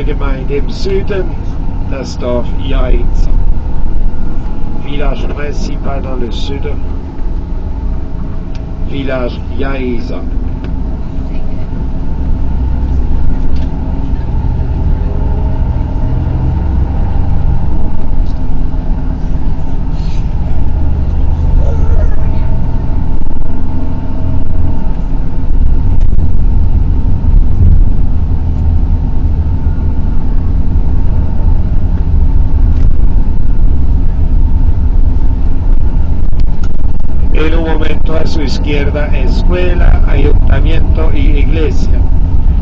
Gemeinde im Süden, das Dorf Jaiza. Village principal dans le sud, village Jaiza. A su izquierda, escuela, ayuntamiento y iglesia.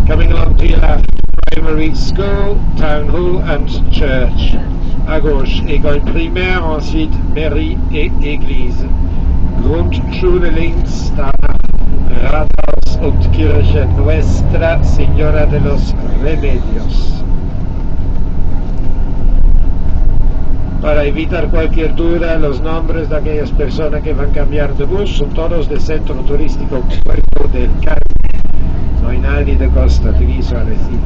Coming along to your left, primary school, town hall and church. À gauche, école primaire, ensuite mairie et église. Grundschule links, danach Rathaus und Kirche Nuestra Señora de los Remedios. Para evitar cualquier duda, los nombres de aquellas personas que van a cambiar de bus son todos de Centro Turístico Puerto del Carmen. No hay nadie de Costa Teguisa Arecibo.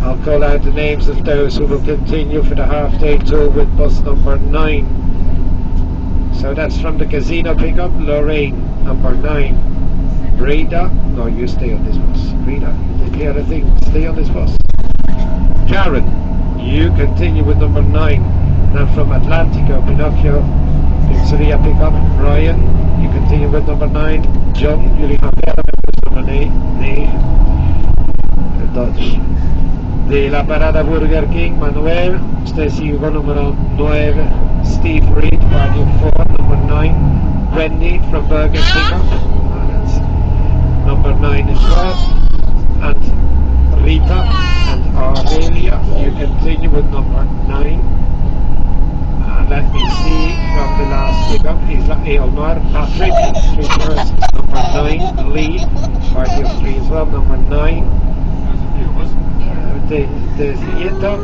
I'll call out the names of those who will continue for the half-day tour with bus number 9. So that's from the casino pickup, Lorraine, number 9. Breda, no, you stay on this bus. Breda, you take the other thing, stay on this bus. Karen, you continue with number 9. Now from Atlantico, Pinocchio, Pizzeria pickup, Ryan, you continue with number 9. John, jullie gaan verder met bus nummer 9. Dodge. De la Parada Burger King, Manuel, Stacy Hugo, numero 9. Steve Reed, party 4, number 9. Wendy from Burger pickup, that's number 9 as well. And Rita and Aurelia, you continue with number 9. Let me see from the last pickup is Elmar Patrick, 3 first, number 9, Lee, party of 3 as well, number 9, Desieta,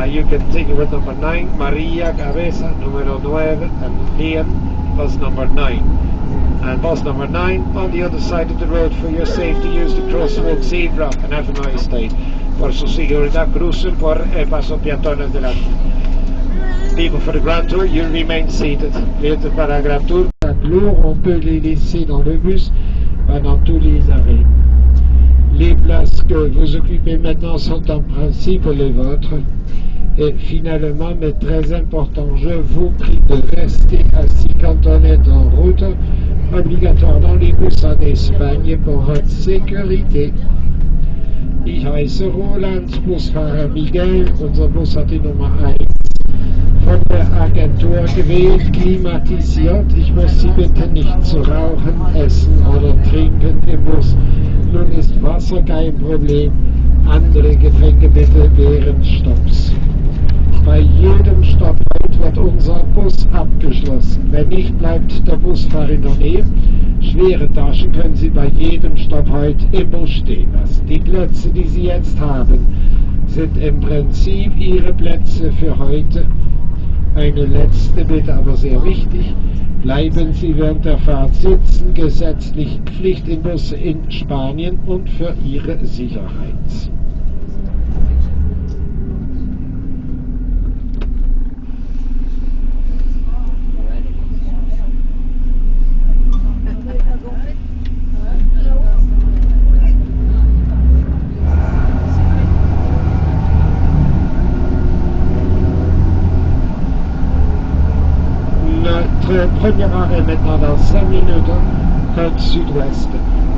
you continue with number 9, Maria Cabeza, numero 9, and Liam, bus number 9. And bus number 9, on the other side of the road for your safety, use the crosswalk zebra and have a nice day. Por su seguridad, crucen por el paso peatones delante. People for the Grand Tour, you remain seated. Les para la Grand Tour, lourd, on peut les laisser dans le bus pendant tous les arrêts. Les places que vous occupez maintenant sont en principe les vôtres. Et finalement, mais très important, je vous prie de rester assis quand on est en route, obligatoire dans les bus en Espagne pour votre sécurité. Ich heiße Roland, Busfahrer Miguel, unser Bus hat die Nummer 1. Von der Agentur gewählt, klimatisiert. Ich muss Sie bitten, nicht zu rauchen, essen oder trinken im Bus. Nun ist Wasser kein Problem. Andere Getränke bitte während Stopps. Bei jedem Stopp heute wird unser Bus abgeschlossen. Wenn nicht, bleibt der Busfahrer in der Nähe. Schwere Taschen können Sie bei jedem Stopp heute im Bus stehen lassen. Die Plätze, die Sie jetzt haben, sind im Prinzip Ihre Plätze für heute. Eine letzte Bitte, aber sehr wichtig. Bleiben Sie während der Fahrt sitzen, gesetzlich Pflicht im Bus in Spanien und für Ihre Sicherheit. Premier arrêt maintenant dans 5 minutes, côte sud-ouest,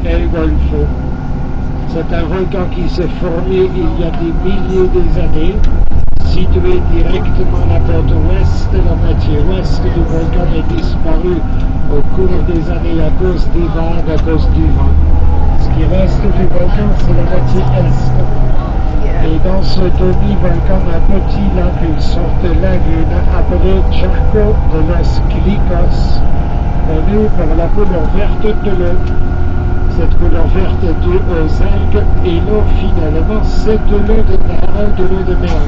El Golfo. C'est un volcan qui s'est formé il y a des milliers d'années, situé directement à la côte ouest. La moitié ouest du volcan est disparue au cours des années à cause des vagues, à cause du vent. Ce qui reste du volcan, c'est la moitié est. Et dans ce demi-volcan, un petit lac, une sorte de lagune appelée Charco de los Clicos, connu pour la couleur verte de l'eau. Cette couleur verte est due aux algues et l'eau finalement c'est de l'eau de mer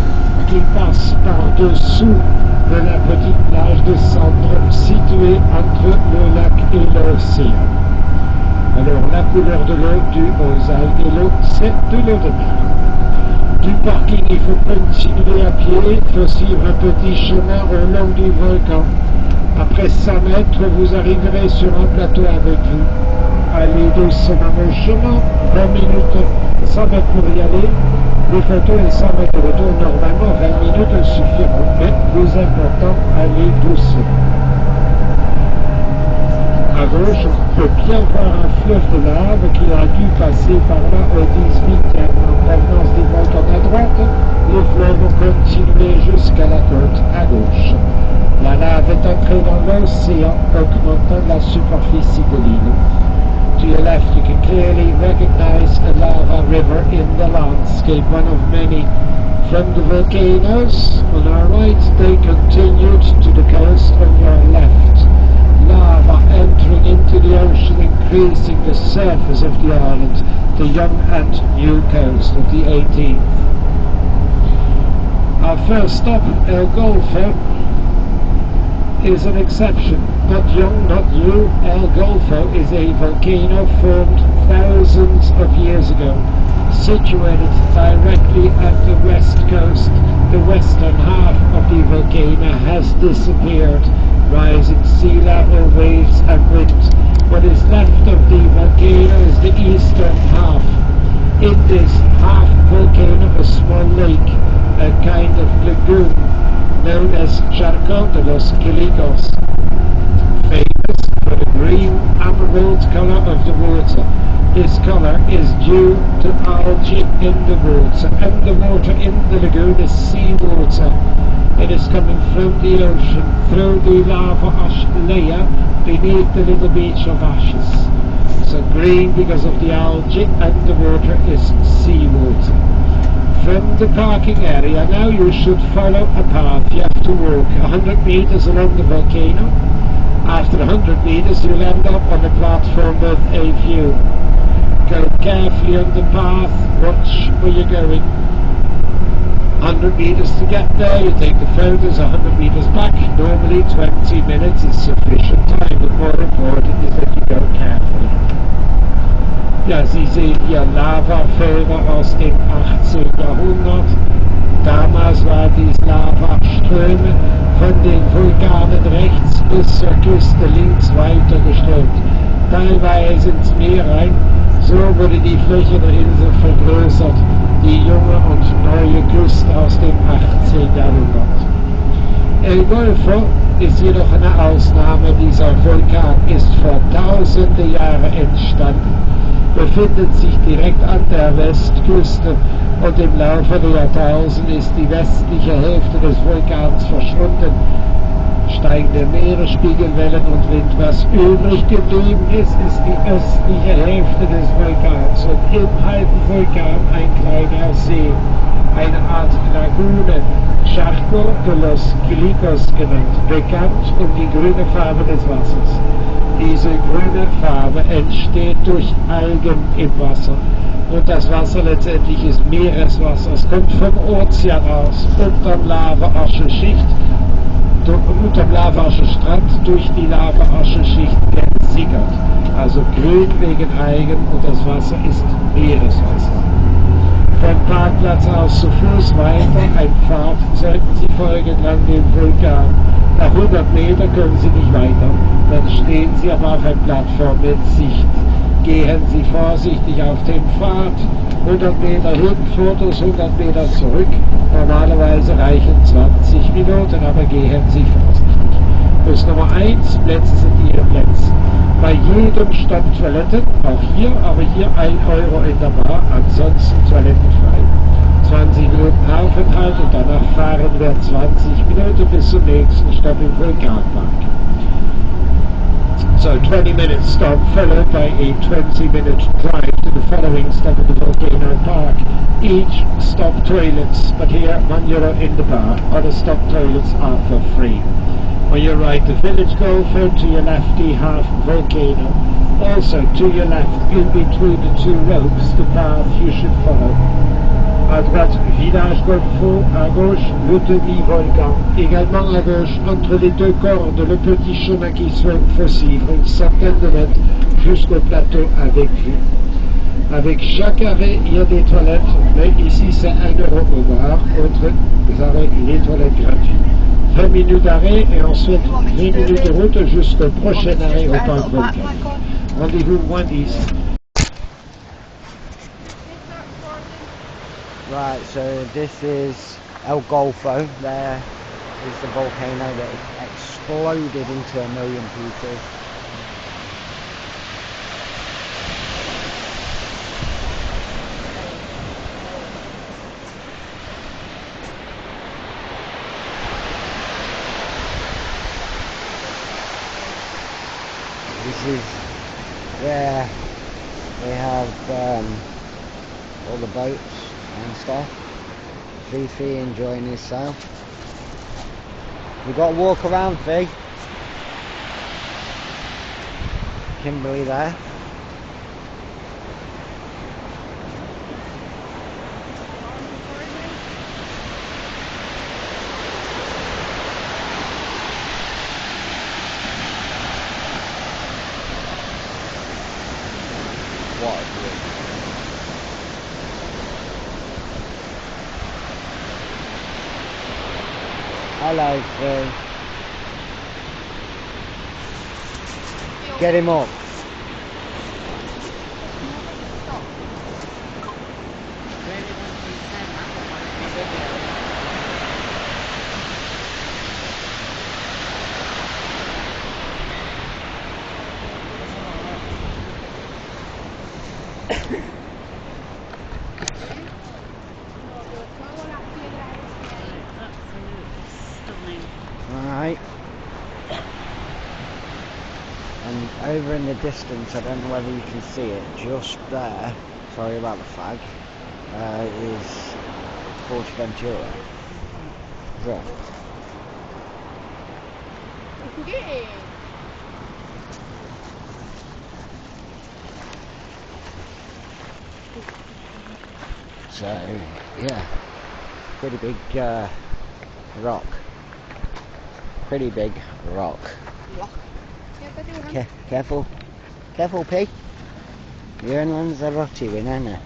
qui passe par-dessous de la petite plage de cendre située entre le lac et l'océan. Alors la couleur de l'eau due aux algues et l'eau c'est de l'eau de mer. du parking, il faut continuer à pied, il faut suivre un petit chemin au long du volcan. Après 100 mètres, vous arriverez sur un plateau avec vous. Allez doucement au chemin, 20 minutes, 100 mètres pour y aller. Les photos et 100 mètres de retour, normalement 20 minutes suffiront, mais plus important, allez doucement. À gauche, on peut bien voir un fleuve de lave qui a dû passer par là au 18e. En provenance des volcans à droite, les fleuves ont continué jusqu'à la côte à gauche. La lave est entrée dans l'océan, augmentant la superficie de l'île. To your left, you can clearly recognize a lava river in the landscape, one of many. From the volcanoes on our right, they continued to the coast on your left. Lava entering into the ocean, increasing the surface of the island, the young and new coast of the 18th. Our first stop, El Golfo, is an exception. Not young, not new. El Golfo is a volcano formed thousands of years ago, situated directly at the west coast. The western half of the volcano has disappeared, rising sea level, waves and winds. What is left of the volcano is the eastern half. In this half volcano, a small lake, a kind of lagoon, known as Charco de los Quilicos, famous for the green emerald color of the water. This color is due to algae in the water, and the water in the lagoon is seawater. It is coming from the ocean through the lava ash layer beneath the little beach of ashes. So green because of the algae, and the water is seawater. From the parking area, now you should follow a path. You have to walk 100 meters along the volcano. After 100 meters, you'll end up on a platform with a view. Go carefully on the path, watch where you're going. 100 meters to get there, you take the photos, 100 meters back. Normally 20 minutes is sufficient time, but more important is that you go carefully. Ja, Sie sehen hier Lavafelder aus dem 18. Jahrhundert. Damals waren dies Lavaströme von den Vulkanen rechts bis zur Küste links weiter geströmt. Teilweise ins Meer rein. So wurde die Fläche der Insel vergrößert. Die junge und neue Küste aus dem 18. Jahrhundert. El Golfo ist jedoch eine Ausnahme. Dieser Vulkan ist vor tausende Jahren entstanden, befindet sich direkt an der Westküste und im Laufe der Jahrtausende ist die westliche Hälfte des Vulkans verschwunden. Steigende Meeresspiegelwellen und Wind. Was übrig geblieben ist, ist die östliche Hälfte des Vulkans und im halben Vulkan ein kleiner See, eine Art Lagune, Charco de los Quilicos genannt, bekannt um die grüne Farbe des Wassers. Diese grüne Farbe entsteht durch Algen im Wasser und das Wasser letztendlich ist Meereswasser. Es kommt vom Ozean aus, unterm Lava-Ascheschicht, unterm Lava-Aschenstrand durch die Lava-Ascheschicht gesickert. Also grün wegen Algen und das Wasser ist Meereswasser. Vom Parkplatz aus zu Fuß weiter, ein Pfad, sollten Sie folgen an dem Vulkan. Nach 100 Meter können Sie nicht weiter, dann stehen Sie aber auf einer Plattform mit Sicht. Gehen Sie vorsichtig auf den Pfad, 100 Meter hin, Fotos, 100 Meter zurück. Normalerweise reichen 20 Minuten, aber gehen Sie vorsichtig. Plus Nummer 1, Plätze sind Ihre Plätze. Bei jedem Stopp Toiletten, auch hier, aber hier 1 Euro in der Bar, ansonsten toilettenfrei. 20 Minuten Aufenthalt und danach fahren wir 20 Minuten bis zum nächsten Stopp im Vulkanpark. So 20 minutes stop followed by a 20-minute drive to the following stop at the volcano park. Each stop toilets, but here €1 in the bar. Other stop toilets are for free. On your right, the village golfer, to your left, the half volcano. Also, to your left, in between the two ropes, the path you should follow. À droite, village golfo, à gauche, le demi-volcan. Également à gauche, entre les deux cordes, le petit chemin qui faut suivre, une centaine de mètres jusqu'au plateau avec vue. Avec chaque arrêt, il y a des toilettes, mais ici c'est 1 euro au bar. Autres arrêts, les toilettes gratuites. 20 minutes d'arrêt et ensuite 20 minutes de route jusqu'au prochain arrêt au parc Vulcan. Rendez-vous moins 10. Right, so this is El Golfo. There is the volcano that exploded into 1 million pieces. This is where they have all the boats and stuff. Fifi enjoying himself. We got to walk around, Fee. Kimberly there. What a view. Hello, Fee. Get him up. Alright. And over in the distance, I don't know whether you can see it, just there, sorry about the fag, is Ventura. There. So, yeah, pretty big rock. Pretty big rock. Careful. Careful, P. You're in Lanzarote, aren't you?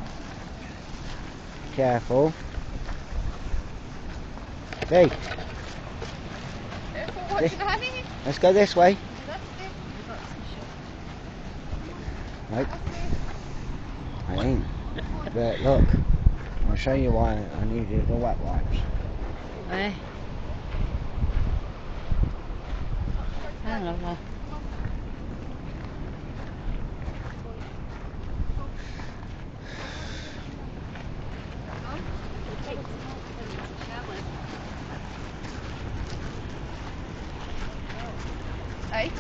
Careful. P. Let's go this way. Nope. I ain't. But look, I'll show you why I needed the wet wipes. Eh? I don't know. Hey?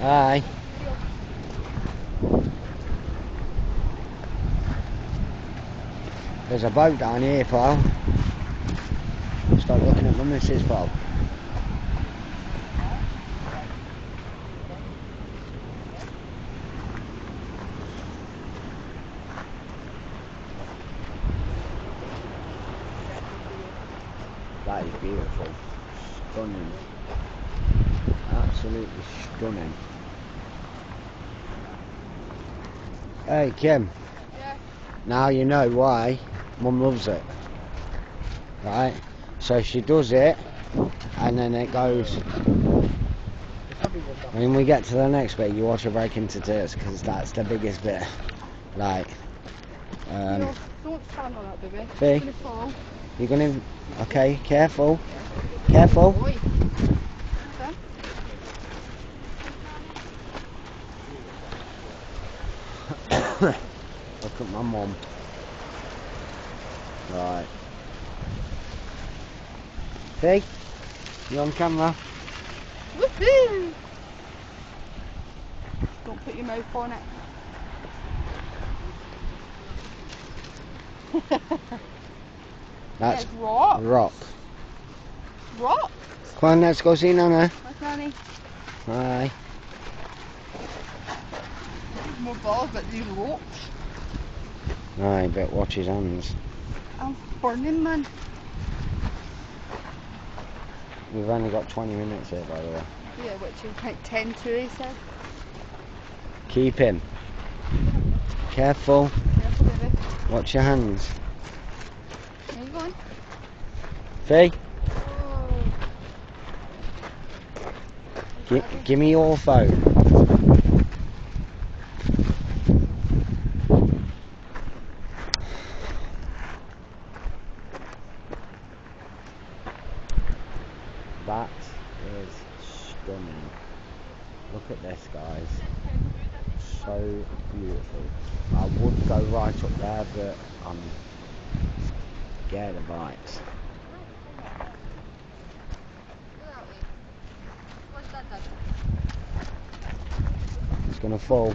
Aye. There's a boat down here, pal. Start looking at my missus, pal. That is beautiful. Stunning. Absolutely stunning. Hey, Kim. Yeah. Now you know why Mum loves it. Right? So she does it, and then it goes. When we get to the next bit, you watch her break into tears, because that's the biggest bit. Like, No, don't stand on that, baby. Fee, You're gonna fall. you're gonna. Okay, careful. Careful. Boy. Look at my mum. Right. Fee, you on camera? Woohoo! Don't put your mouth on it. That's It's rock. rock. Rock? Come on, let's go see Nana. What's Nanny? Aye. More balls, but these ropes. Aye, but watch his hands. I'm burning, man. We've only got 20 minutes here, by the way. Yeah, which is like 10 to, he said. Keep him. Careful. Careful, baby. Watch your hands. Where you going? Fee, Whoa. give me your phone. That is stunning. Look at this, guys. So beautiful. I would go right up there, but I'm scared of heights. It's gonna fall.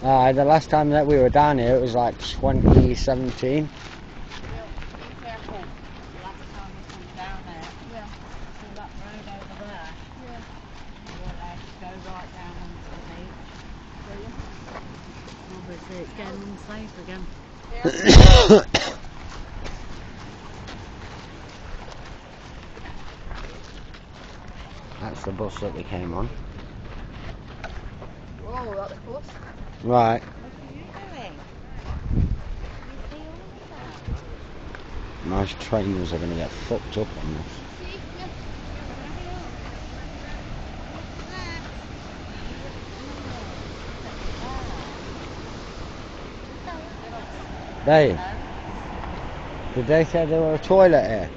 The last time that we were down here, it was like 2017. Obviously it's getting unsafe again. That's the bus that we came on. Whoa, that was close. Right. What are you doing? Nice trainers are going to get fucked up on this. Dave, did they say there were a toilet here?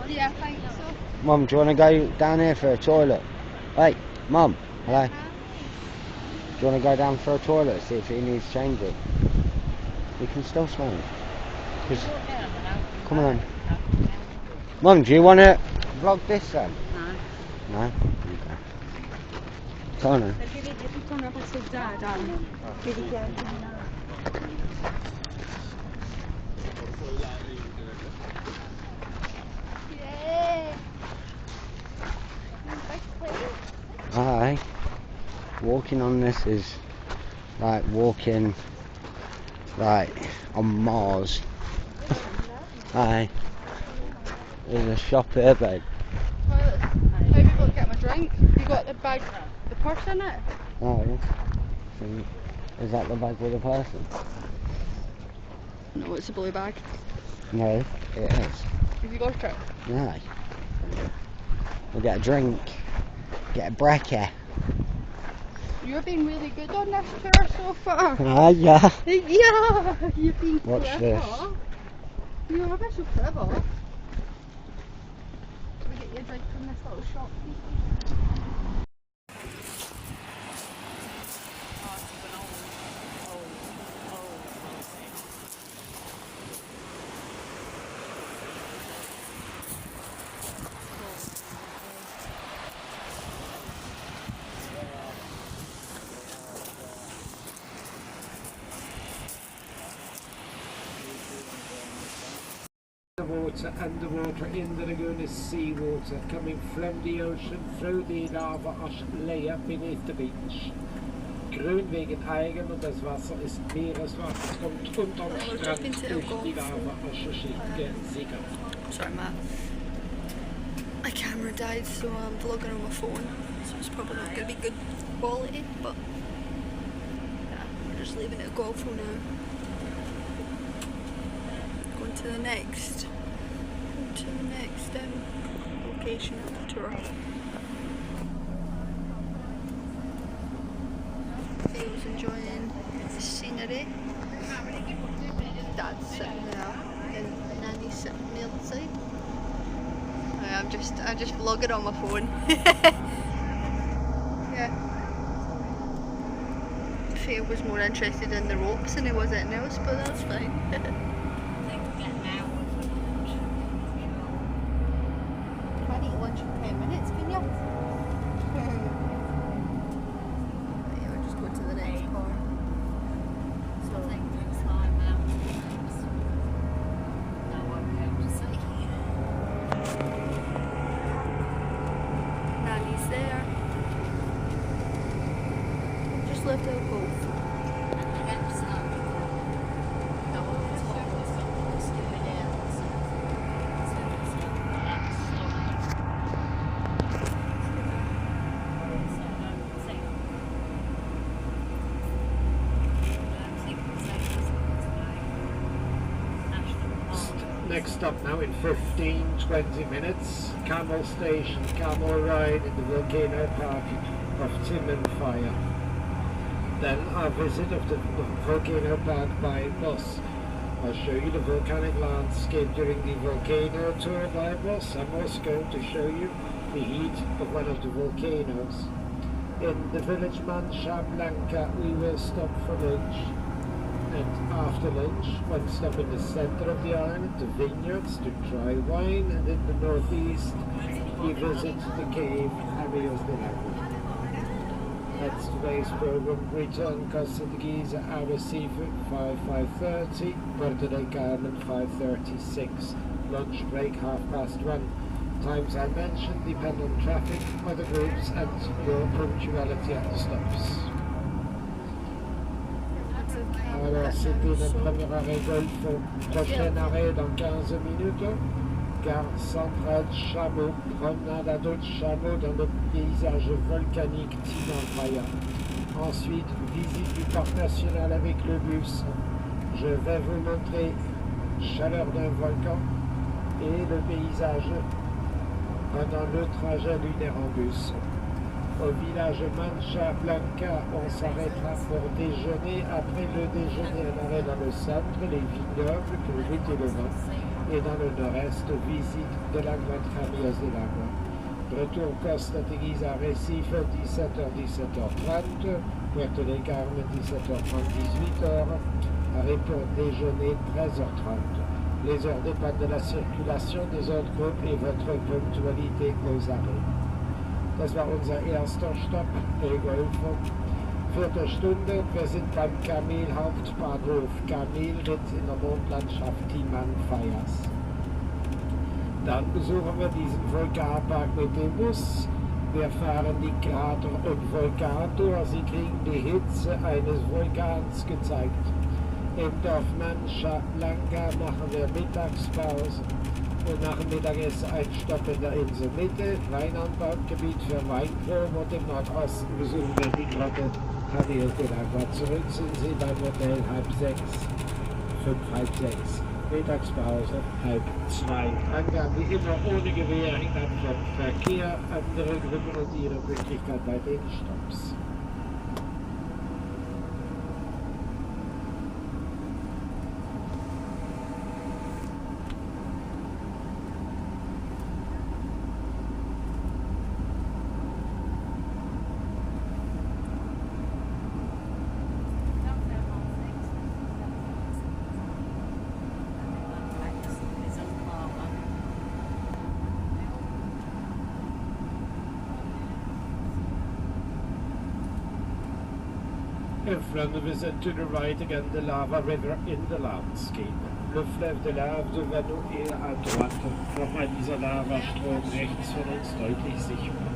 Yeah, I think so. Mum, do you want to go down here for a toilet? Hey, Mum, hello. Do you want to go down for a toilet, see if he needs changing? We can still smell it. Come on. Mum, do you want to vlog this then? No. No? Okay. Come on. Yeah. Aye. Walking on this is like walking like on Mars. Aye. There's a shop here, babe. Maybe go get my drink. You got the bag, the purse in it? Oh. Is that the bag with a person? No, it's a blue bag. No, it is. Have you got it? Aye. We'll get a drink. Get a brekkie. You've been really good on this tour so far. Ah, yeah. Yeah, you've been Watch clever. this. You have been so clever. Can we get you a drink from this little shop, please? The water, underwater, in the lagoon is seawater coming from the ocean through the lava ash layer beneath the beach. Grün wegen Algen und das Wasser ist Meereswasser, kommt unterm Strand durch die lava Ascheschicht gesickert. Sorry, Matt. My camera died, so I'm vlogging on my phone, so it's probably not going to be good quality, but yeah, we're just leaving it go for now. Going to the next location of the tour. Theo's enjoying the scenery. Dad's sitting there, and Nanny's sitting on the other side. I'm just vlogging on my phone. Yeah. Theo was more interested in the ropes than he was anything else, but that's fine. Can't eat lunch for 10 minutes, can you? I'll just go to the next car. So I think next time out. No, I won't be able to see. Nanny's there. Just left out both. next stop now in 15-20 minutes. Camel station, camel ride in the volcano park of Timanfaya. Then a visit of the volcano park by bus. I'll show you the volcanic landscape during the volcano tour by bus. I'm also going to show you the heat of one of the volcanoes. In the village Mancha Blanca we will stop for lunch, and after lunch one stop in the center of the island, the vineyards to try wine, and in the northeast we visit the cave Amigos de Lago. That's today's program. Return Costa de Giza, our seafood 5:30, Puerto del Carmen 5:36, lunch break 1:30. Times I mentioned depend on traffic, other groups and your punctuality at the stops. Alors c'était le premier arrêt Golfo, prochain arrêt dans 15 minutes, gare centrale Chameau, promenade à dos de chameau dans le paysage volcanique timanfaya. Ensuite, visite du parc national avec le bus. Je vais vous montrer chaleur d'un volcan et le paysage pendant le trajet lunaire en bus. Au village Mancha Blanca, on s'arrêtera pour déjeuner. Après le déjeuner, un arrêt dans le centre, les vignobles pour goûter le vin. Et dans le nord-est, visite de la Grande Camillos de l'Agua. Retour Costa de Giza Recife, 17h, 17h30. Puerto del Carmen, 17h30, 18h. Arrêt pour déjeuner, 13h30. Les heures dépendent de la circulation des autres groupes et votre ponctualité aux arrêts. Das war unser erster Stopp, El Golfo. 4. Stunde, wir sind beim Camel Hauptbahnhof. Camel liegt in der Mondlandschaft Timanfayas. Dann besuchen wir diesen Vulkanpark mit dem Bus. Wir fahren die Krater und Vulkantour. Sie kriegen die Hitze eines Vulkans gezeigt. Im Dorf Mancha Blanca machen wir Mittagspause und nach dem Mittagessen ein Stopp in der Inselmitte, Weinanbaugebiet für Weinproben, und im Nordosten besuchen wir die Grotte Camel de l'Agua. Zurück sind sie beim Hotel 5:30, 5:30. Mittagspause 1:30. Angaben wie immer ohne Gewähr, hängt vom Verkehr, andere Gruppen und ihre Möglichkeit bei den Stopps. In front of us and to the right again the lava river in the landscape. Le fleuve de lave devant nous et à droite. Nochmal dieser Lavastrom rechts von uns deutlich sichtbar.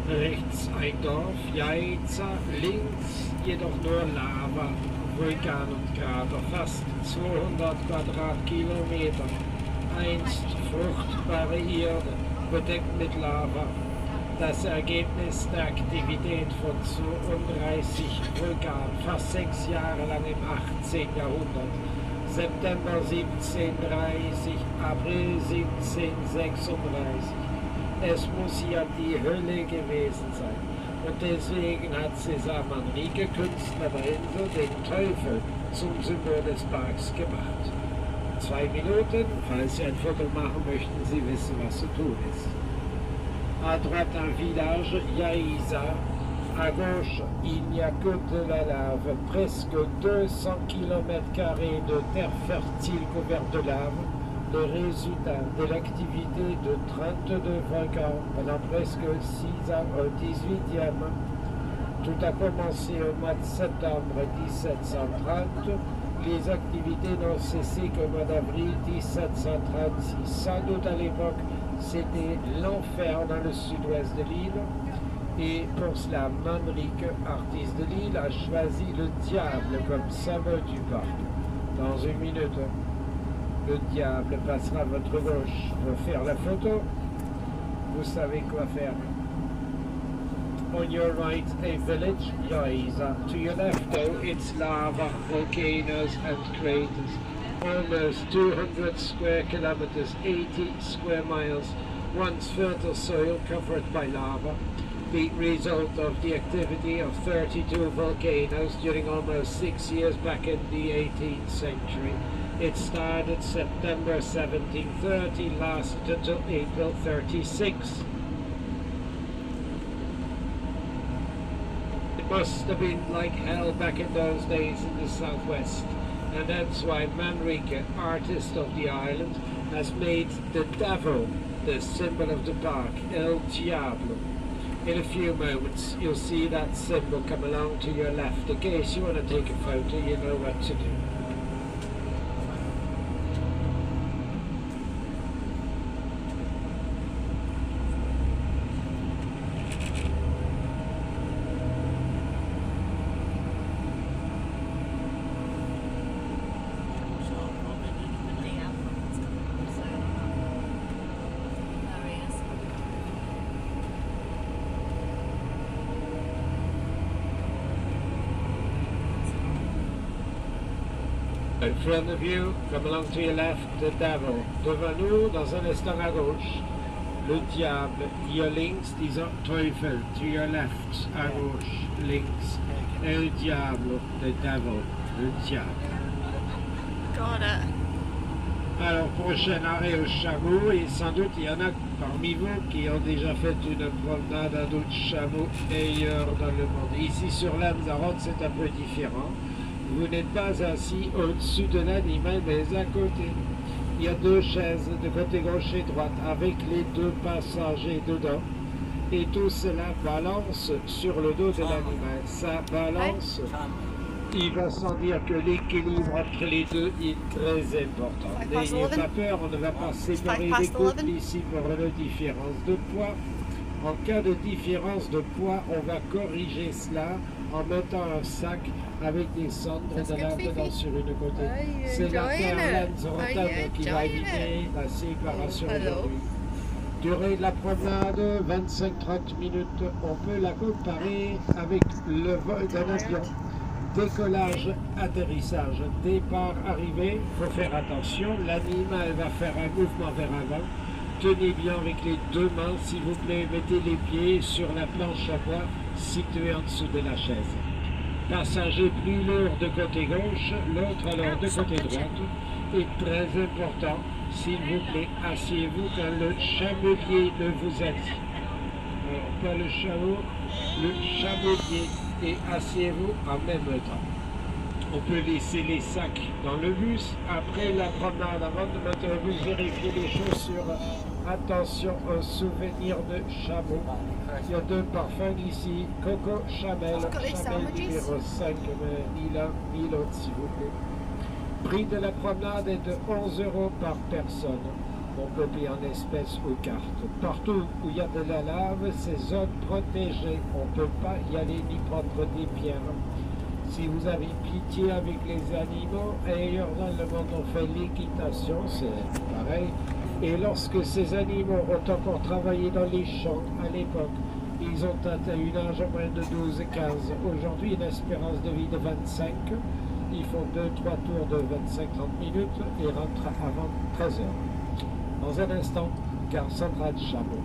Rechts ein Dorf, Jaiza, links jedoch nur Lava, Vulkan und Krater, fast 200 Quadratkilometer, einst fruchtbare Erde, bedeckt mit Lava. Das Ergebnis der Aktivität von 32 Vulkanen, fast 6 Jahre lang im 18. Jahrhundert. September 1730, April 1736. Es muss ja die Hölle gewesen sein. Und deswegen hat César Manrique, Künstler der Insel, den Teufel zum Symbol des Parks gemacht. 2 Minuten, falls Sie ein Foto machen möchten, Sie wissen, was zu tun ist. À droite un village, Yaiza. À gauche, il n'y a que de la lave. Presque 200 km² de terre fertile couverte de lave. Le résultat de l'activité de 32 volcans pendant presque 6 ans au 18e. Tout a commencé au mois de septembre 1730. Les activités n'ont cessé qu'au mois d'avril 1736. Sans doute à l'époque, c'était l'enfer dans le sud-ouest de l'île. Et pour cela, Manrique, artiste de l'île, a choisi le diable comme symbole du parc. Dans une minute, le diable passera à votre gauche pour faire la photo. Vous savez quoi faire. On your right, a village, Yaiza. To your left, though, it's lava, volcanoes and craters. Almost 200 square kilometers, 80 square miles, once fertile soil covered by lava. The result of the activity of 32 volcanoes during almost 6 years back in the 18th century. It started September 1730, lasted until April 36. It must have been like hell back in those days in the southwest, and that's why Manrique, artist of the island, has made the devil the symbol of the park, El Diablo. In a few moments, you'll see that symbol come along to your left. In case you want to take a photo, you know what to do. In front of you, come along to your left, the devil. Devant nous, dans un instant à gauche, le diable. Your links, dieser Teufel. To your left, à gauche, links. El diablo, the devil, le diable. Got it. Alors, prochain arrêt au chameau, et sans doute il y en a parmi vous qui ont déjà fait une promenade à d'autres chameaux ailleurs dans le monde. Ici sur Lanzarote, c'est un peu différent. Vous n'êtes pas assis au-dessus de l'animal, mais à côté. Il y a 2 chaises de côté gauche et droite avec les 2 passagers dedans. Et tout cela balance sur le dos de l'animal. Ça balance. Il va sans dire que l'équilibre entre les deux est très important. N'ayez pas peur, on ne va pas séparer les couples ici pour une différence de poids. En cas de différence de poids, on va corriger cela en mettant un sac avec des cendres de lave dedans sur une côté. C'est la terre LANZAROTE qui va éviter la séparation aujourd'hui. Durée de la promenade, 25-30 minutes. On peut la comparer avec le vol d'un avion. Décollage, atterrissage, départ, arrivée. Il faut faire attention. L'animal va faire un mouvement vers avant. Tenez bien avec les deux mains, s'il vous plaît. Mettez les pieds sur la planche à bois située en dessous de la chaise. Passager plus lourd de côté gauche, l'autre alors de côté droite. Et très important, s'il vous plaît, asseyez-vous quand le chamelier ne vous a dit. Alors, pas le chameau, le chamelier, et asseyez-vous en même temps. On peut laisser les sacs dans le bus. Après la promenade, avant de mettre le bus, vérifiez les chaussures. Attention, un souvenir de chameau. Il y a deux parfums ici. Coco Chamel, Chamel numéro 5, ni l'un ni l'autre, s'il vous plaît. Prix de la promenade est de 11 € par personne. On peut payer en espèces ou cartes. Partout où il y a de la lave, c'est zone protégée. On ne peut pas y aller ni prendre des pierres. Si vous avez pitié avec les animaux, ailleurs dans le monde on fait l'équitation, c'est pareil. Et lorsque ces animaux ont encore travaillé dans les champs à l'époque, ils ont atteint une âge à moins de 12-15. Aujourd'hui, une espérance de vie de 25. Ils font 2-3 tours de 25-30 minutes et rentrent avant 13 heures. Dans un instant, gare centrale Chameau.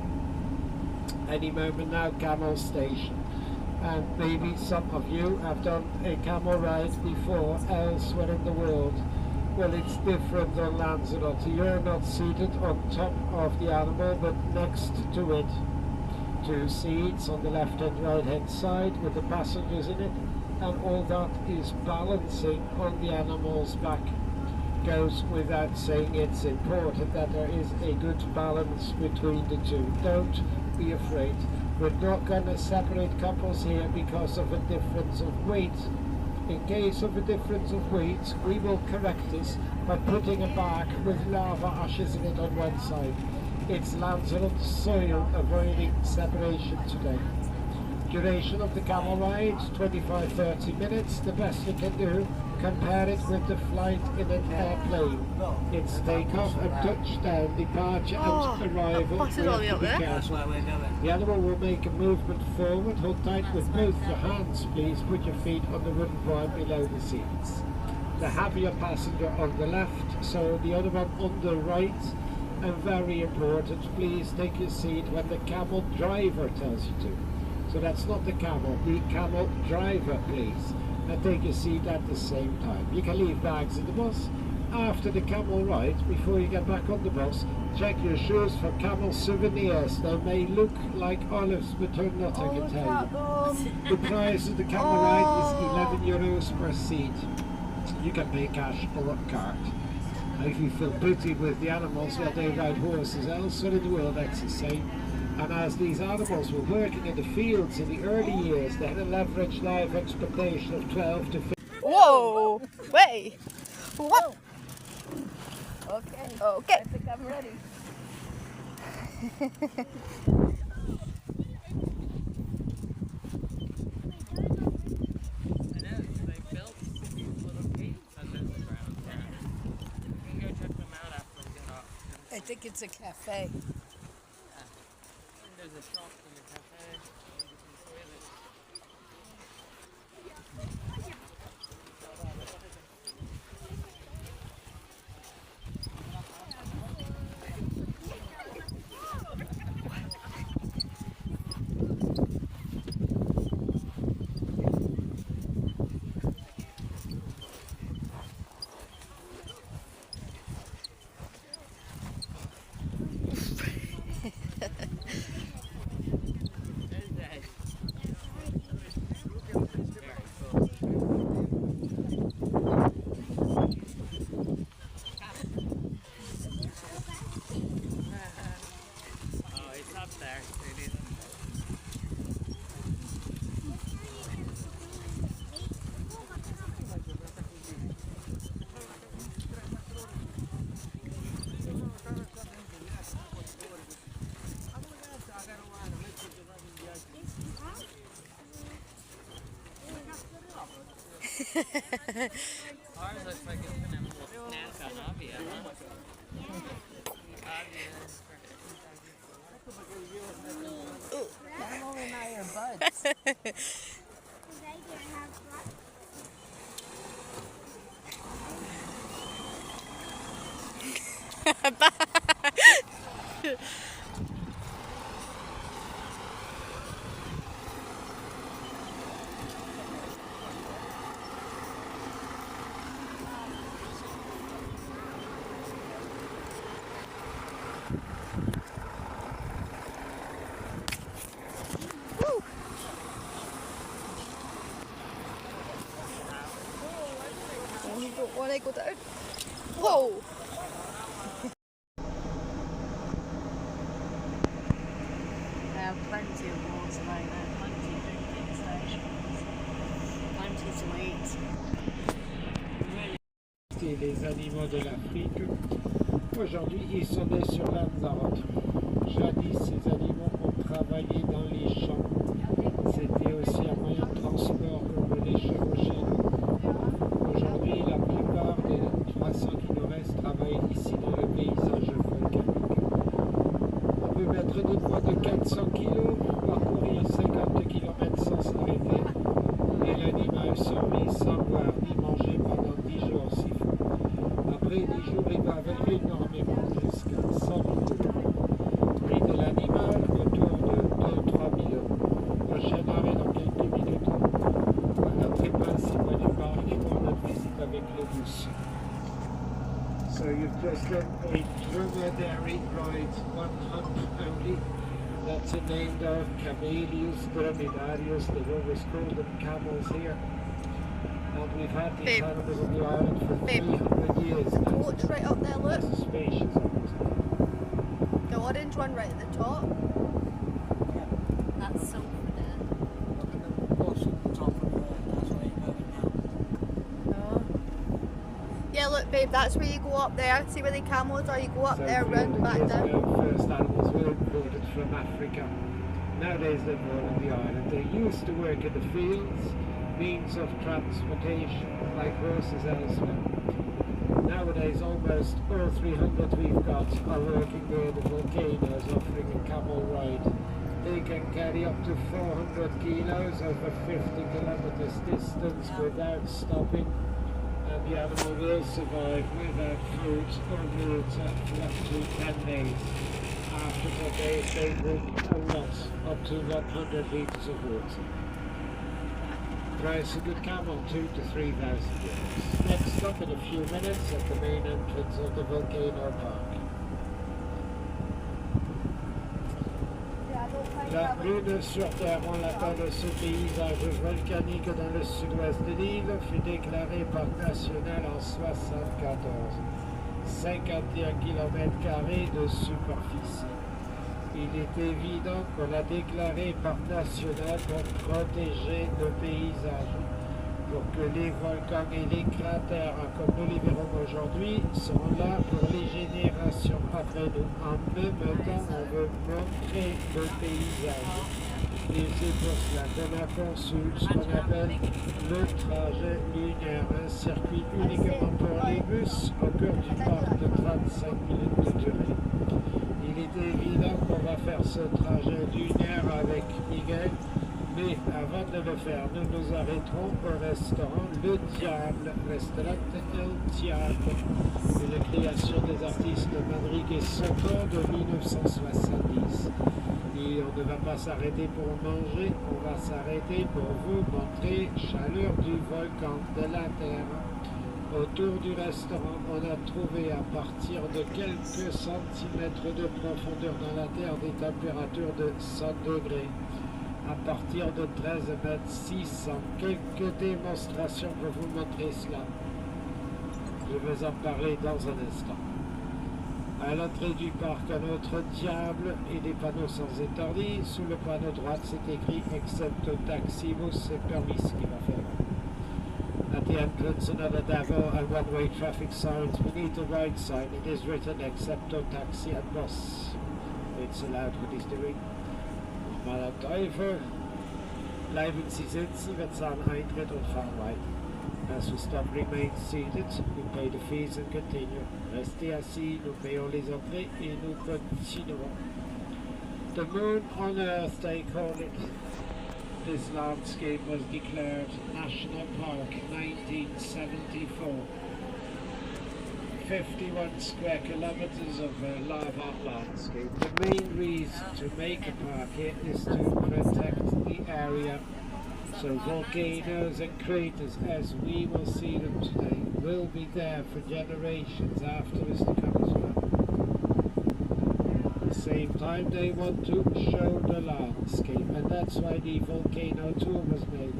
Any moment now, Camel Station. And maybe some of you have done a camel ride before elsewhere in the world. Well, it's different on Lanzarote. You're not seated on top of the animal, but next to it. Two seats on the left and right hand side with the passengers in it, and all that is balancing on the animal's back. Goes without saying, it's important that there is a good balance between the two. Don't be afraid. We're not going to separate couples here because of a difference of weight. In case of a difference of weight, we will correct this by putting a bag with lava ashes in it on one side. It's Lanzarote soil avoiding separation today. Duration of the camel ride, 25-30 minutes. The best you can do, compare it with the flight in an airplane. It's takeoff and touchdown, departure and arrival. What's it all We have to be there? careful. The animal will make a movement forward. Hold tight with both your hands, please. Put your feet on the wooden bar below the seats. The heavier passenger on the left, so the other one on the right. And very important, please take your seat when the camel driver tells you to. So that's not the camel driver, please. And take your seat at the same time. You can leave bags in the bus. After the camel ride, before you get back on the bus, check your shoes for camel souvenirs. They may look like olives, but they're not, I can tell you. The price of the camel ride is €11 per seat. You can pay cash or card. And if you feel pretty with the animals, well, they ride horses elsewhere in the world, that's the same. And as these animals were working in the fields in the early years, they had an average life expectation of 12 to 15. Whoa! Wait! What? Okay. Okay. I think I'm ready. I think it's a cafe. There's a shop in the cafe. Ours looks like it's gonna have a little snack on Avia, huh? Avia. Camel and I are buds. You don't want to go down. Whoa! There are plenty of water like that, plenty of drinking stations, plenty to eat. Et les animaux de l'Afrique, aujourd'hui ils sont nés sur LANZAROTE. Jadis, ces animaux ont travaillé dans les champs. C'était aussi un moyen de transport comme les chevaux chez nous. Aujourd'hui, la plupart des 300 qui nous restent travaillent ici dans le paysage volcanique. On peut mettre des poids de 400 kg, parcourir 50 km sans s'arrêter. Et l'animal survit sans boire ni manger pendant 10 jours s'il faut. Après 10 jours, il va avec énormément, jusqu'à 100 000 euros. Le prix de l'animal, autour de 2-3 000 euros. Prochaine arrêt dans quelques minutes. À l'entrée principale du parc pour notre visite avec le bus. So you've just done a dromedary ride, one hump only. That's a name of camelius, dromedarius, they always call them camels here. And we've had these Babe. animals on the island for Babe. 300 years now. Watch right up there, look. That's a spacious island. The orange one right at the top. That's so there. Look at the bush at the top of it. That's where you're going now. Oh. Yeah, look, babe, that's where you go up there. See where the camels are? You go up So there, round 300 back years down. ago, first animals were imported from Africa. Nowadays they're born on the island. They used to work in the fields, means of transportation, like horses elsewhere. Nowadays almost all 300 we've got are working near the volcanoes, offering a camel ride. They can carry up to 400 kilos over 50 kilometers distance without stopping. And the animal will survive without food or water for up to 10 days. After 10 days they drink a lot, up to 100 litres of water. Price a good camel, 2,000 to 3,000 euros. Next stop in a few minutes at the main entrance of the volcano park. La lune sur Terre, on l'appelle ce paysage volcanique dans le sud-ouest de l'île, fut déclaré parc national en 1974. 51 km² de superficie. Il est évident qu'on l'a déclaré parc national pour protéger le paysage, pour que les volcans et les cratères, comme nous les verrons aujourd'hui, seront là pour les générations après nous. En même temps, on veut montrer le paysage. Et c'est pour cela qu'on a conçu ce qu'on appelle le trajet lunaire, un circuit uniquement pour les bus au cœur du parc de 35 minutes de durée. Il est évident qu'on va faire ce trajet lunaire avec Miguel, mais avant de le faire, nous nous arrêterons au restaurant Le Diable, Restaurante El Diable, une création des artistes Manrique et Soto de 1970. Et on ne va pas s'arrêter pour manger, on va s'arrêter pour vous montrer chaleur du volcan, de la terre. Autour du restaurant, on a trouvé à partir de quelques centimètres de profondeur dans la terre des températures de 100 degrés. À partir de 13 mètres 600, quelques démonstrations pour vous montrer cela. Je vais en parler dans un instant. À l'entrée du parc, un autre diable et des panneaux sans interdit. Sous le panneau droit, c'est écrit « Except taxi », c'est permis ce qui va faire. At the entrance, another devil and one-way traffic signs beneath the right sign. It is written except on taxi and bus. It's allowed what he's doing. Mal am Teufel. Bleiben Sie sitzen, wir zahlen Eintritt und fahren weiter. As we stop, remain seated. We pay the fees and continue. Restez assis, nous payons les entrées et nous continuons. The moon on Earth, they call it. This landscape was declared National Park in 1974. 51 square kilometers of lava landscape. The main reason to make a park here is to protect the area. So volcanoes and craters, as we will see them today, will be there for generations after us to come as well. At the same time, they want to show the landscape, and that's why the volcano tour was made.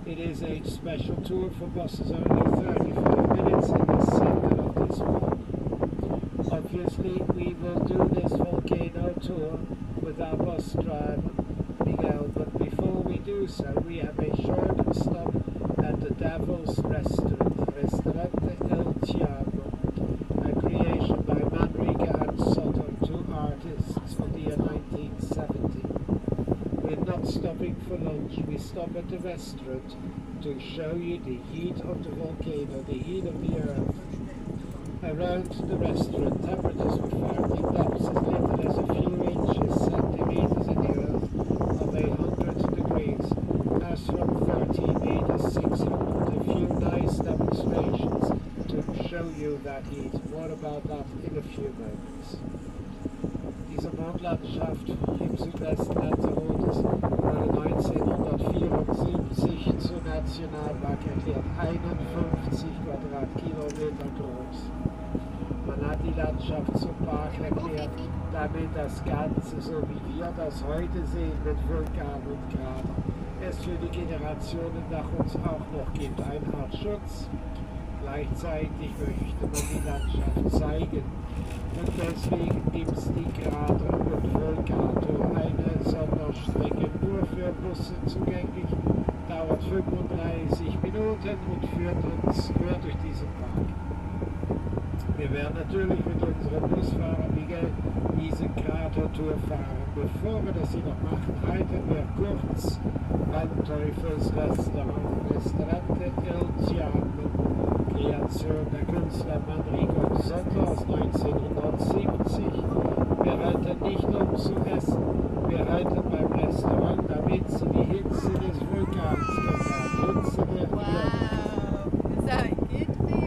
It is a special tour for buses, only 35 minutes in the center of this park. Obviously, we will do this volcano tour with our bus driver, Miguel, but before we do so, we have a short stop at the Devil's Restaurant, Restaurante El Tiago, a creation by Manrique and Soto, two artists from the year 1970. We're not stopping for lunch, we stop at the restaurant to show you the heat of the volcano, the heat of the earth. Around the restaurant, temperatures were found in depths as little as a few inches, centimeters in the earth of 100 degrees, as from 30 meters, 600. A few nice demonstrations to show you that heat. More about that in a few moments. Diese Mondlandschaft im Südwesten Lanzarotes wurde 1974 zur Nationalpark erklärt, 51 Quadratkilometer groß. Man hat die Landschaft zum Park erklärt, damit das Ganze, so wie wir das heute sehen, mit Vulkan und Krater, es für die Generationen nach uns auch noch gibt. Eine Art Schutz. Gleichzeitig möchte man die Landschaft zeigen. Und deswegen gibt es die Krater- und Vulkantour, eine Sonderstrecke nur für Busse zugänglich, dauert 35 Minuten und führt uns nur durch diesen Park. Wir werden natürlich mit unserem Busfahrer Miguel diese Kratertour fahren. Bevor wir das jedoch machen, halten wir kurz beim Teufelsrestaurant, Restaurante El Tiago, Kreation der Künstler Manrique und Soto aus 1970. Wir halten nicht zu essen, wir halten beim Restaurant, damit sie die Hitze des Vulkans erfahren. Hitze der Wow, is that good for you?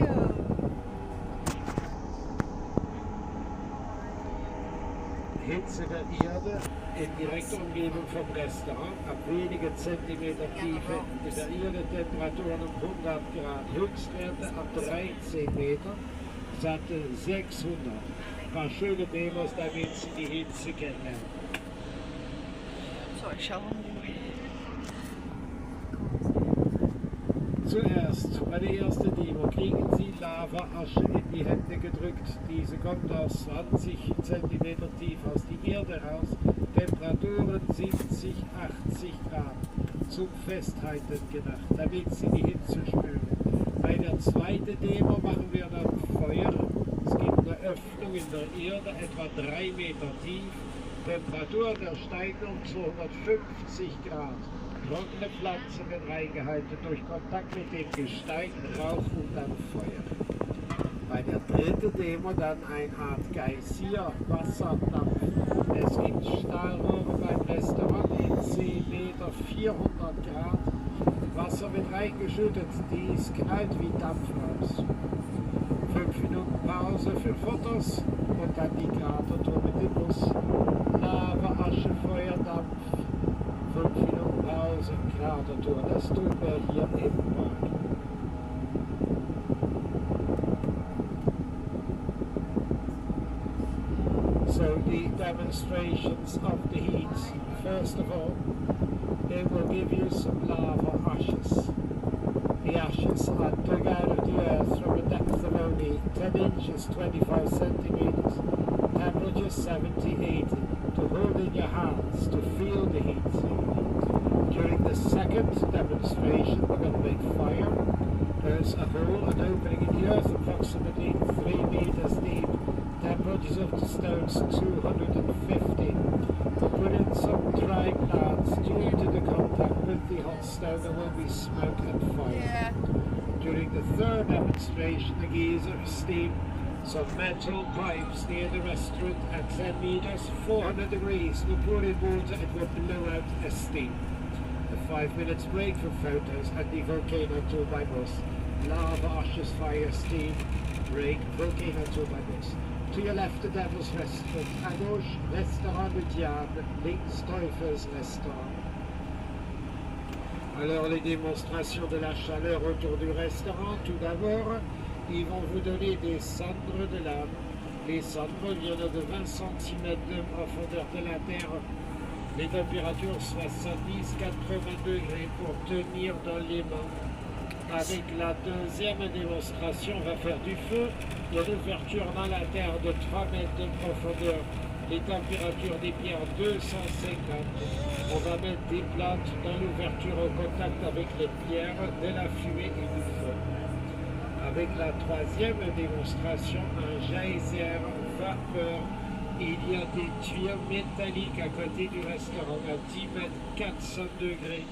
Hitze der Erde in direkter Umgebung vom Restaurant, ab wenigen Zentimeter Tiefe in der Erde, Temperaturen um 100 Grad, Höchstwerte ab 13 Meter, satte 600. Ein paar schöne Demos, damit Sie die Hitze kennenlernen. Sorry, schauen. Zuerst, bei der ersten Demo, kriegen Sie Lavaasche in die Hände gedrückt. Diese kommt aus 20 cm tief aus die Erde raus. Temperaturen 70, 80 Grad. Zum Festhalten gedacht, damit Sie die Hitze spüren. Bei der zweiten Demo machen wir dann Feuer. Es gibt eine Öffnung in der Erde, etwa 3 Meter tief. Temperatur der Steine um 250 Grad. Trockene Pflanzen werden reingehalten durch Kontakt mit dem Gestein, Rauch und dann Feuer. Bei der dritten Demo dann eine Art Geysir, Wasserdampf. Es gibt Stahlrohre beim Restaurant in 10 Meter, 400 Grad. Wasser wird reingeschüttet, dies knallt wie Dampf raus. 5 Minuten Pause für Fotos und dann die Kratertour mit dem Bus. Lava, Asche, Feuerdampf. 5 Minuten Pause, Kratertour, das tun wir hier im Park. So the demonstrations of the heat. First of all, they will give you some lava ashes. The ashes are dug out of the earth from a depth of only 10 inches, 25 centimeters, temperature 70, 80, to hold in your hands, to feel the heat. During the second demonstration, we're going to make fire. There's a hole, an opening in the earth approximately 3 meters deep. Temperatures of the stones 250. We'll put in some dry plants. Due to the contact with the hot stone, there will be smoke and fire. Yeah. During the third demonstration, the geyser steam some metal pipes near the restaurant at 10 meters, 400 degrees. We pour in water, it will blow out as steam. A 5 minutes break for photos at the volcano tour by bus. Lava, ashes, fire, steam, break, volcano tour by bus. To your left, the Devil's Restaurant. À gauche, Restaurant du Diable. Links, Teufels Restaurant. Alors, les démonstrations de la chaleur autour du restaurant. Tout d'abord, ils vont vous donner des cendres de lave. Les cendres viennent de 20 cm de profondeur de la terre. Les températures 70-80 degrés pour tenir dans les mains. Avec la deuxième démonstration, on va faire du feu. Il y a une ouverture dans la terre de 3 mètres de profondeur. Les températures des pierres 250. On va mettre des plantes dans l'ouverture au contact avec les pierres, de la fumée et du feu. Avec la troisième démonstration, un geyser vapeur. Il y a des tuyaux métalliques à côté du restaurant à 10 mètres, 400 degrés.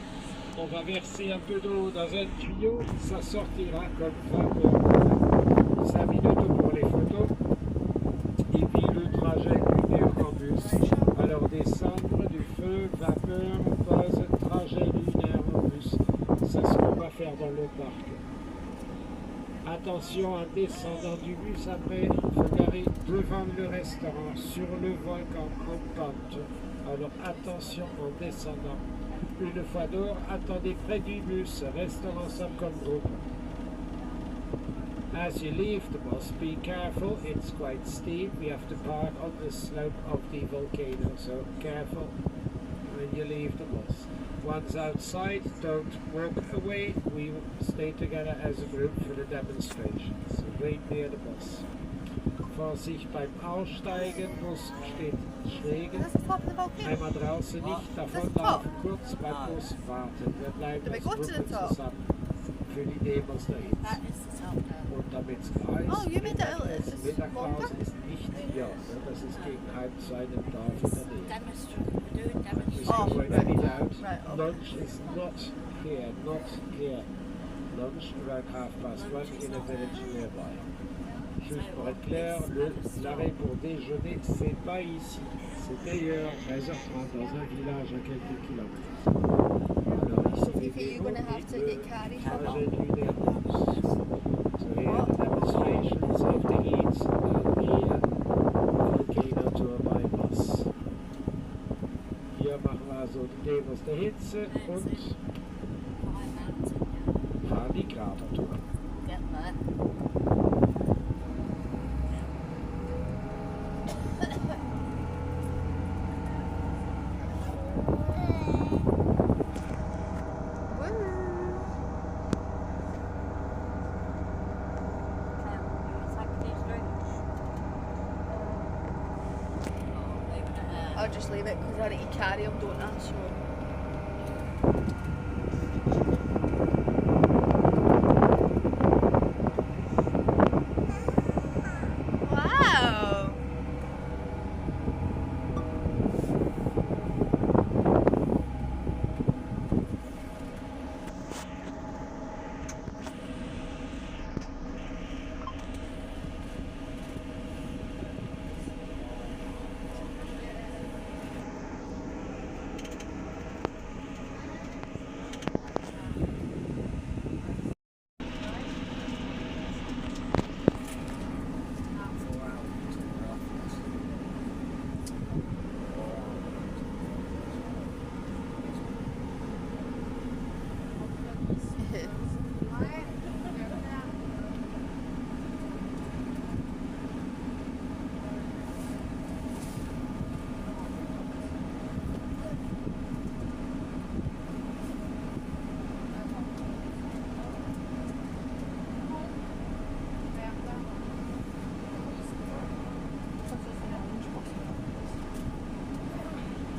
On va verser un peu d'eau dans un tuyau, ça sortira comme vapeur. 5 minutes pour les photos. Et puis le trajet 1 heure en bus. Alors descendre, du feu, vapeur, pause, trajet 1 heure en bus. C'est ce qu'on va faire dans le parc. Attention en descendant du bus après, il faut garer devant le restaurant, sur le volcan en pente. Alors attention en descendant. Une fois dehors, attendez près du bus, restons ensemble comme groupe. As you leave the bus, be careful, it's quite steep. We have to park on the slope of the volcano, so careful when you leave the bus. Once outside, don't walk away. We stay together as a group for the demonstrations. Wait near the bus. Vorsicht beim Aussteigen, Bus steht schräg. Einmal draußen nicht davonlaufen, kurz beim Bus warten. Wir bleiben als Gruppe zusammen für die Demos dahin. Und damit es klar ist, das Mittagspause ist nicht hier. Das ist gegen 1:30 im Dorf in der Nähe. We're heading out. Lunch is not here. Lunch around 1:30 in a village nearby. Juste pour être clair, l'arrêt pour déjeuner, c'est pas ici. C'est ailleurs, 13h30, dans un village à quelques kilomètres. Alors ici, les vélos et le trajet d'une heure de bus. So here the demonstrations of the heat and the volcano tour by bus. Hier machen wir also die Demos der Hitze und fahren die Kratertour. I'll just leave it because I need to carry them, don't I? So. Wow!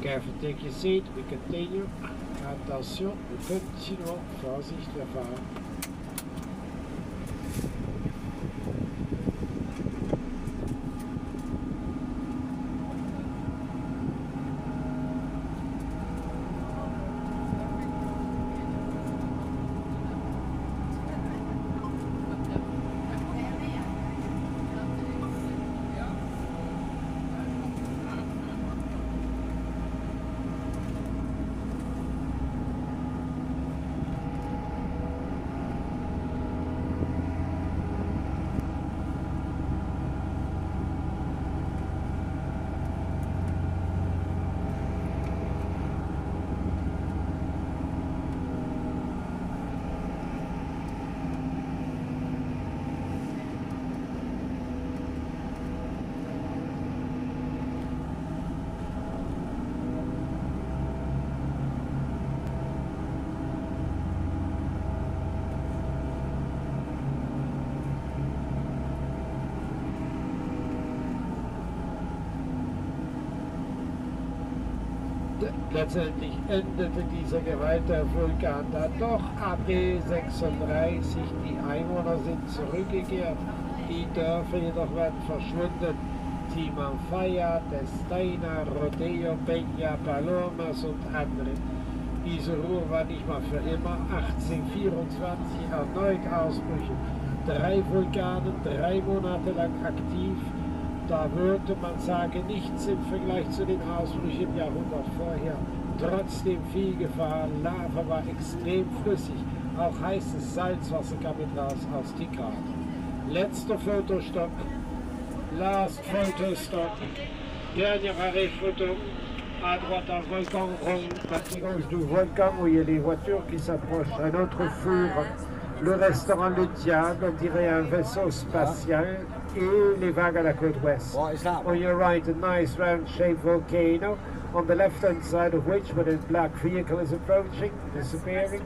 Careful, take your seat, we continue. Attention, nous continuons. Vorsicht, wir fahren. Letztendlich endete dieser geweihte Vulkan dann doch April 36. Die Einwohner sind zurückgekehrt, die Dörfer jedoch werden verschwunden. Timanfaya, Testaina, Rodeo, Peña, Palomas und andere. Diese Ruhe war nicht mal für immer. 1824 erneut Ausbrüche. 3 Vulkane, 3 Monate lang aktiv. Da würde man sagen, nichts im Vergleich zu den Ausbrüchen im Jahrhundert vorher. Trotzdem viel Gefahr, Lava war extrem flüssig, auch heißes Salzwasser kam mit raus aus Tikal. Letzter Fotostopp, last photo stop, dernier arrêt photo, à droite un volcan rond, à gauche du volcan où il y a les voitures qui s'approchent, un autre four, le restaurant Le Diable, on dirait un vaisseau spatial, et les vagues à la côte ouest. What is that On one? your right, a nice round-shaped volcano, on the left-hand side of which, where a black vehicle is approaching, disappearing,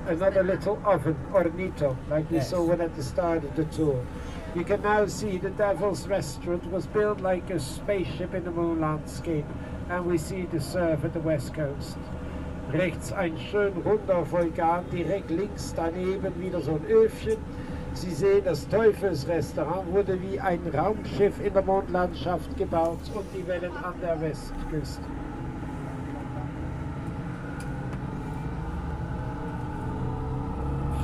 another little oven, ornito, like we Yes. saw one at the start of the tour. You can now see the Devil's Restaurant was built like a spaceship in the moon landscape, and we see the surf at the west coast. Rechts ein schön runder Vulkan, direkt links daneben wieder so ein Öfchen. Sie sehen, das Teufelsrestaurant wurde wie ein Raumschiff in der Mondlandschaft gebaut und die Wellen an der Westküste.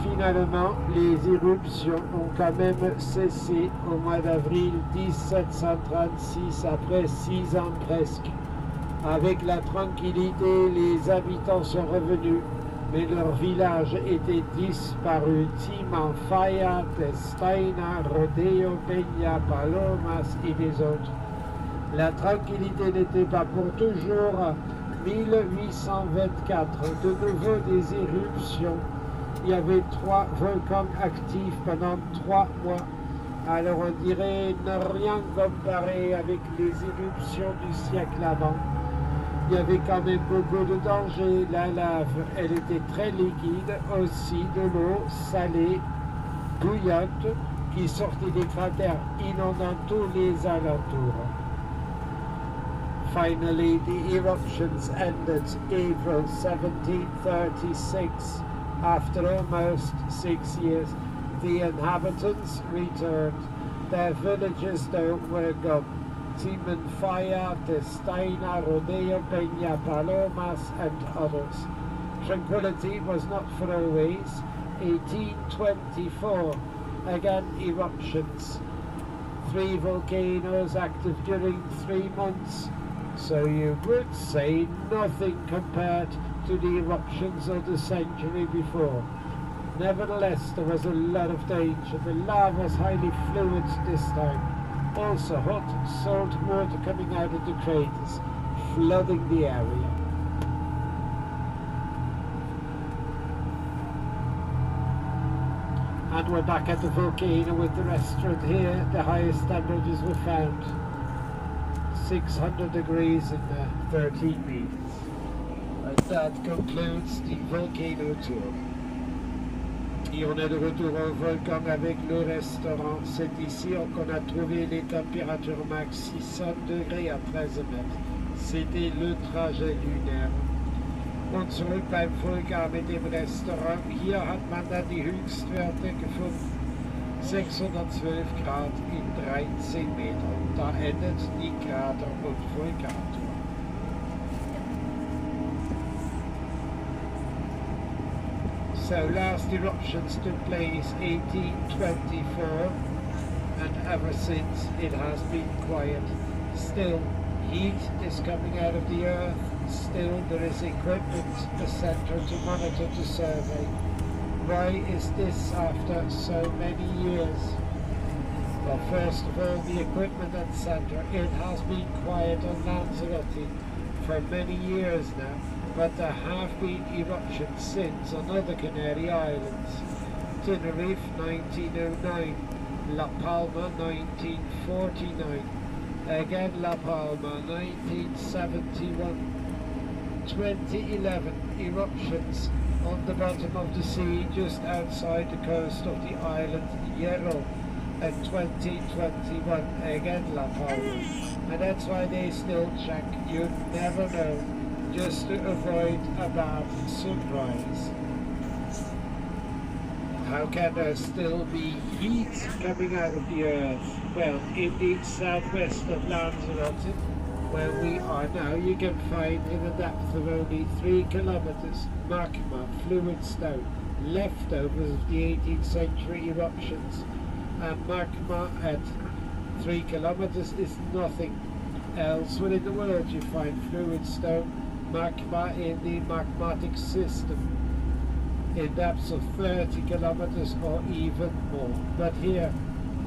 Finalement, les éruptions ont quand même cessé au mois d'avril 1736, après 6 ans presque. Avec la tranquillité, les habitants sont revenus, mais leur village était disparu. Timanfaya, Testaina, Rodeo, Peña, Palomas et des autres. La tranquillité n'était pas pour toujours. 1824, de nouveau des éruptions. Il y avait 3 volcans actifs pendant 3 mois. Alors on dirait ne rien comparer avec les éruptions du siècle avant. Il y avait quand même beaucoup de danger. La lave, elle était très liquide, aussi de l'eau salée, bouillante, qui sortait des cratères, inondant tous les alentours. Finally, the eruptions ended April 1736. After almost 6 years, the inhabitants returned. Their villages though were gone. Timanfaya, Testaina, Rodeo, Peña, Palomas and others. Tranquility was not for always. 1824, again eruptions. 3 volcanoes active during 3 months. So you would say nothing compared to the eruptions of the century before. Nevertheless, there was a lot of danger. The lava was highly fluid this time. Also hot, salt water coming out of the craters, flooding the area. And we're back at the volcano with the restaurant here. The highest temperatures were found. 600 degrees in 13 meters. And that concludes the volcano tour. Et on est de retour au volcan avec le restaurant. C'est ici qu'on a trouvé les températures max 600 degrés à 13 mètres. C'était le trajet lunaire. Und zurück beim Vulkan mit dem Restaurant. Hier hat man dann die Höchstwerte gefunden. 612 Grad in 13 Metern. Da endet die Krater- und Vulkantour. So last eruptions took place 1824, and ever since it has been quiet. Still, heat is coming out of the earth. Still, there is equipment, a center to monitor the survey. Why is this after so many years? Well, first of all, the equipment and center. It has been quiet on LANZAROTE for many years now, but there have been eruptions since on other Canary Islands. Tenerife 1909, La Palma 1949, again La Palma 1971, 2011 eruptions on the bottom of the sea just outside the coast of the island Hierro, and 2021 again La Palma. And that's why they still check. You never know. just to avoid a bad surprise. How can there still be heat coming out of the earth? Well, in the southwest of Lanzarote, where we are now, you can find in a depth of only 3 kilometers magma, fluid stone, leftovers of the 18th century eruptions. And magma at 3 kilometers is nothing. Elsewhere in the world you find fluid stone, magma in the magmatic system in depths of 30 kilometers or even more. But here,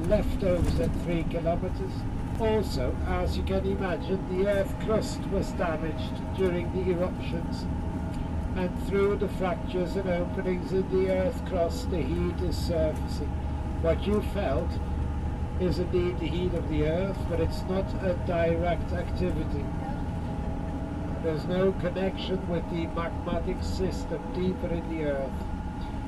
leftovers at 3 kilometers. Also, as you can imagine, the earth crust was damaged during the eruptions, and through the fractures and openings in the earth crust the heat is surfacing. What you felt is indeed the heat of the earth, but it's not a direct activity. There's no connection with the magmatic system deeper in the earth.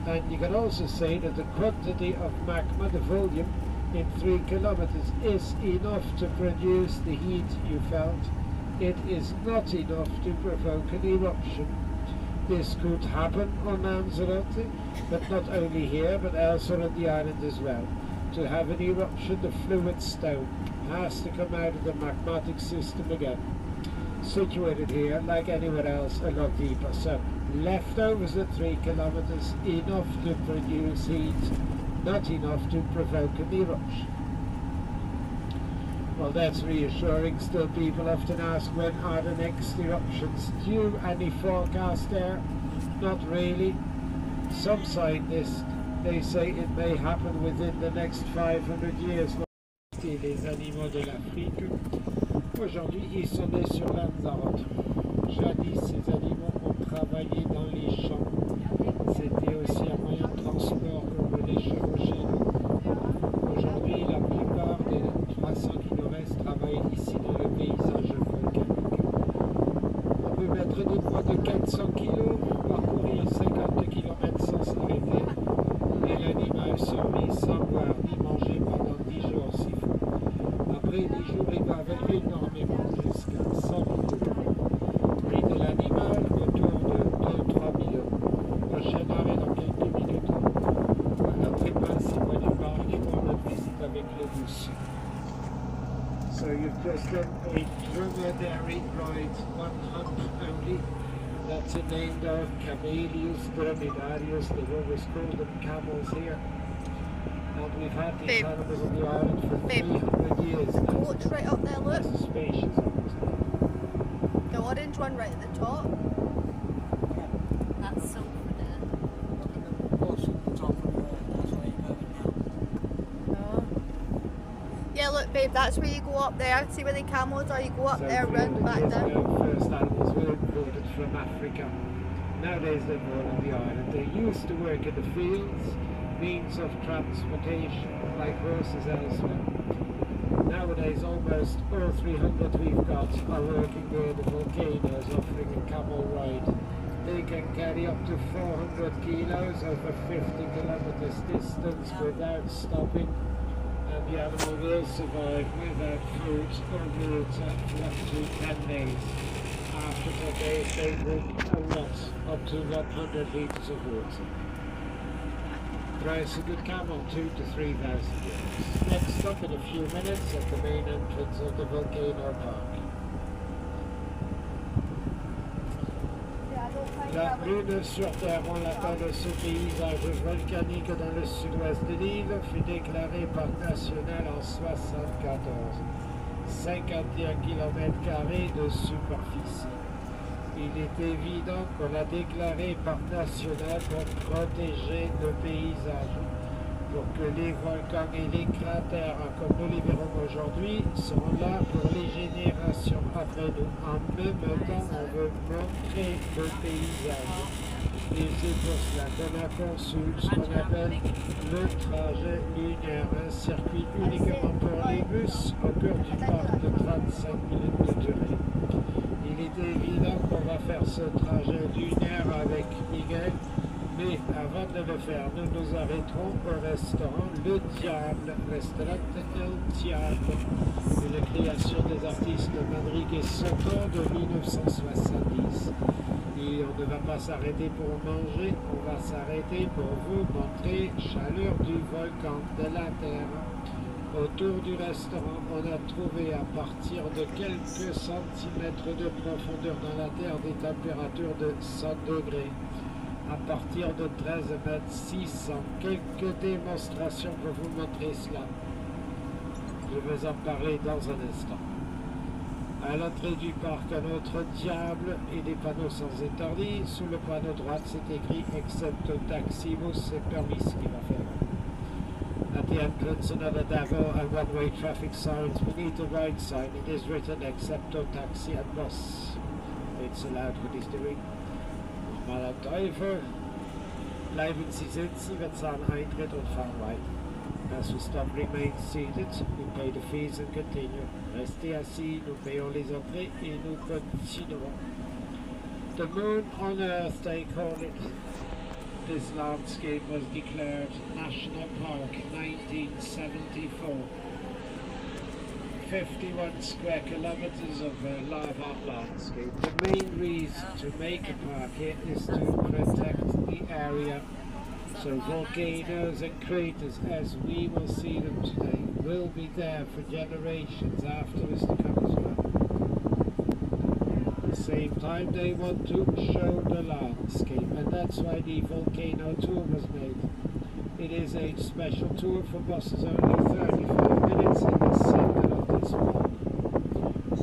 And you can also say that the quantity of magma, the volume, in 3 kilometers is enough to produce the heat you felt. It is not enough to provoke an eruption. This could happen on Lanzarote, but not only here, but elsewhere on the island as well. To have an eruption, the fluid stone has to come out of the magmatic system again. Situated here, like anywhere else, a lot deeper. So, leftovers at 3 kilometers, enough to produce heat, not enough to provoke an eruption. Well, that's reassuring. Still, people often ask, when are the next eruptions due? Any forecast there? Not really. Some scientists, they say it may happen within the next 500 years. Les animaux de l'Afrique. Aujourd'hui, ils sont nés sur Lanzarote. Jadis, ces animaux ont travaillé dans les champs. C'était aussi un moyen de transport comme les chevaux chez nous. Aujourd'hui, la plupart des 300 qui nous restent travaillent ici dans le paysage volcanique. On peut mettre des poids de 400 kg, parcourir 50 km sans s'arrêter, et l'animal survit sans boire ni manger pendant 10 jours s'il faut. Après 10 jours, il va avec énormément, jusqu'à 100 kg. Prix de l'animal autour de 2-3 000 €. Prochain arrêt dans quelques minutes. Voilà, principaux du parc pour notre visite avec le bus. So you've just done a dromedary ride, 1 hump only. That's a name of Camelius dromedarius, they've always called them camels here. And we've had these animals on the island for 300 years now. Watch right up there, look. That's a spacious island. The orange one right at the top. That's sulphur there. What's at the top of that's where you're going now. Oh. Yeah, look, babe, that's where you go up there. See where the camels are? You go up there, round back there. First animals were imported from Africa. Nowadays they're born on the island. They used to work in the fields, means of transportation, like horses elsewhere. Nowadays almost all 300 we've got are working near the volcanoes, offering a camel ride. They can carry up to 400 kilos over 50 kilometers distance without stopping. And the animal will survive without food or water for up to 10 days. After 10 days they drink a lot, up to 100 liters of water. Price a good camel, 2,000 to 3,000 €. Next stop in a few minutes at the main entrance of the volcano park. La lune sur Terre, on l'appelle ce paysage volcanique dans le sud-ouest de l'île, fut déclaré parc national en 1974. 51 km² de superficie. Il est évident qu'on a déclaré parc national pour protéger le paysage, pour que les volcans et les cratères, comme nous les verrons aujourd'hui, seront là pour les générations après nous. En même temps, on veut montrer le paysage. Et c'est pour cela qu'on a conçu ce qu'on appelle le trajet lunaire, un circuit uniquement pour les bus au cœur du parc de 35 minutes de durée. Il est évident qu'on va faire ce trajet lunaire avec Miguel Mais avant de le faire, nous nous arrêterons au restaurant Le Diable, restaurant El Diable, une création des artistes Manrique et Soto de 1970. Et on ne va pas s'arrêter pour manger, on va s'arrêter pour vous montrer chaleur du volcan de la Terre. Autour du restaurant, on a trouvé à partir de quelques centimètres de profondeur dans la Terre des températures de 100 degrés. À partir de 13 mètres 600, quelques démonstrations pour vous montrer cela. Je vais en parler dans un instant. À l'entrée du parc, un autre diable et des panneaux sans interdit. Sous le panneau droit, c'est écrit « Except taxi bus » c'est permis ce qu'il va faire. At the entrance, another devil and one-way traffic signs beneath the right sign. It is written except taxi and bus. It's allowed for this doing. Nochmal am Teufel. Bleiben Sie sitzen, wir zahlen Eintritt und fahren weiter. As we stop, remain seated, we pay the fees and continue. Restez assis, nous payons les entrées et nous continuons. The moon on earth, they call it. This landscape was declared National Park in 1974. 51 square kilometers of lava landscape. The main reason to make a park here is to protect the area. So volcanoes and craters, as we will see them today, will be there for generations after us to come as well. At the same time, they want to show the landscape, and that's why the volcano tour was made. It is a special tour for buses, only 35 minutes in the center of this park.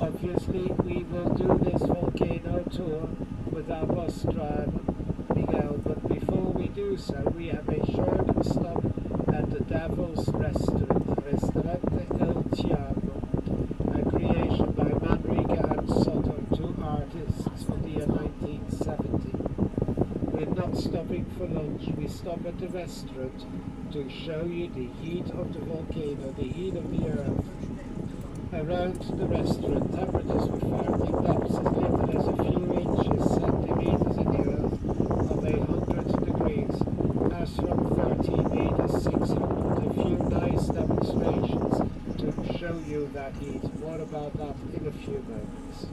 Obviously, we will do this volcano tour with our bus driver, Miguel, but before we do so, we have a short stop at the Devil's Restaurant, Restaurante El Diablo, a creation by Manrique and Soto, two artists for the year 1970. We're not stopping for lunch, we stop at the restaurant to show you the heat of the volcano, the heat of the earth. Around the restaurant, temperatures were found in depths as little as a few inches, centimeters in the earth of 100 degrees, as from 30 meters 600. A few nice demonstrations to show you that heat. More about that in a few moments.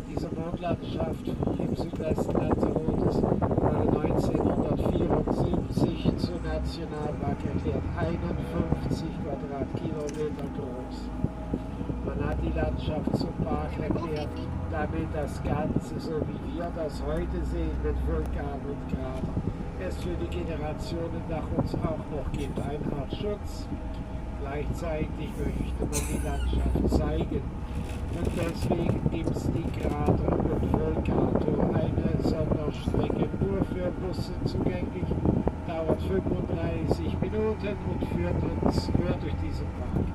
Diese Mondlandschaft im Südwesten Lanzarotes wurde 1974 zur Nationalpark erklärt, 51 Quadratkilometer groß. Man hat die Landschaft zum Park erklärt, damit das Ganze, so wie wir das heute sehen, mit Vulkan und Krater, es für die Generationen nach uns auch noch gibt. Eine Art Schutz. Gleichzeitig möchte man die Landschaft zeigen. Und deswegen gibt es die Krater- und Vulkantour, eine Sonderstrecke nur für Busse zugänglich, dauert 35 Minuten und führt uns quer durch diesen Park.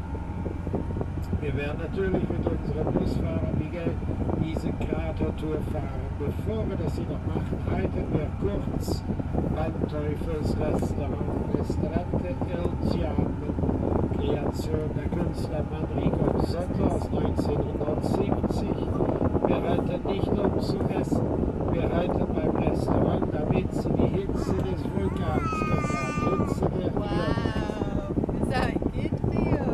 Wir werden natürlich mit unserem Busfahrer Miguel diese Kratertour fahren. Bevor wir das jedoch machen, halten wir kurz beim Teufels Restaurant, Restaurante El Diablo, Kreation der Künstler Manrique Soto aus 1970. Wir halten nicht um zu essen, wir halten beim Restaurant, damit sie die Hitze des Vulkans kennenlernen. Hitze der Erde. Wow, is that it, Theo?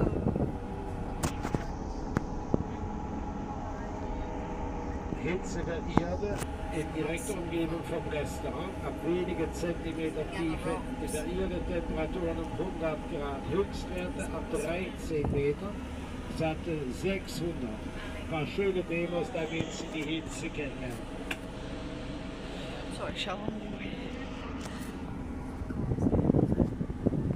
Hitze der Erde in direkter Umgebung vom Restaurant, ab wenige Zentimeter Tiefe in der Erde, Temperaturen um 100 Grad, Höchstwerte ab 13 Meter, satte 600. Ein paar schöne Demos, damit Sie die Hitze kennenlernen. Sorry, schau mal.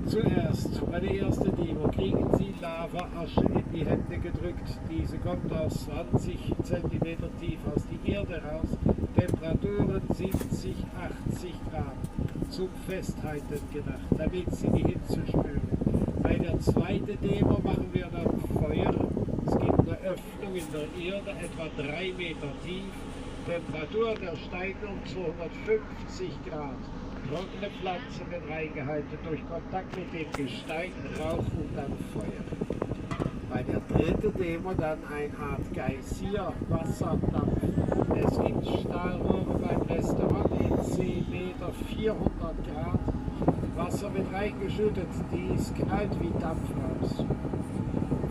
Zuerst, bei der ersten Demo kriegen Sie Lavaasche in die Hände gedrückt. Diese kommt aus 20 cm tief aus die Erde raus. Temperaturen 70, 80 Grad. Zum Festhalten gedacht, damit Sie die Hitze spüren. Bei der zweiten Demo machen wir dann Feuer. Es gibt eine Öffnung in der Erde, etwa 3 Meter tief. Temperatur der Steigung 250 Grad. Trockene Pflanzen werden reingehalten durch Kontakt mit dem Gestein, Rauch und dann Feuer. Bei der dritten Demo dann eine Art Geysir, Wasserdampf. Es gibt Stahlrohre beim Restaurant in 10 Meter, 400 Grad. Wasser wird reingeschüttet, dies knallt wie Dampf raus.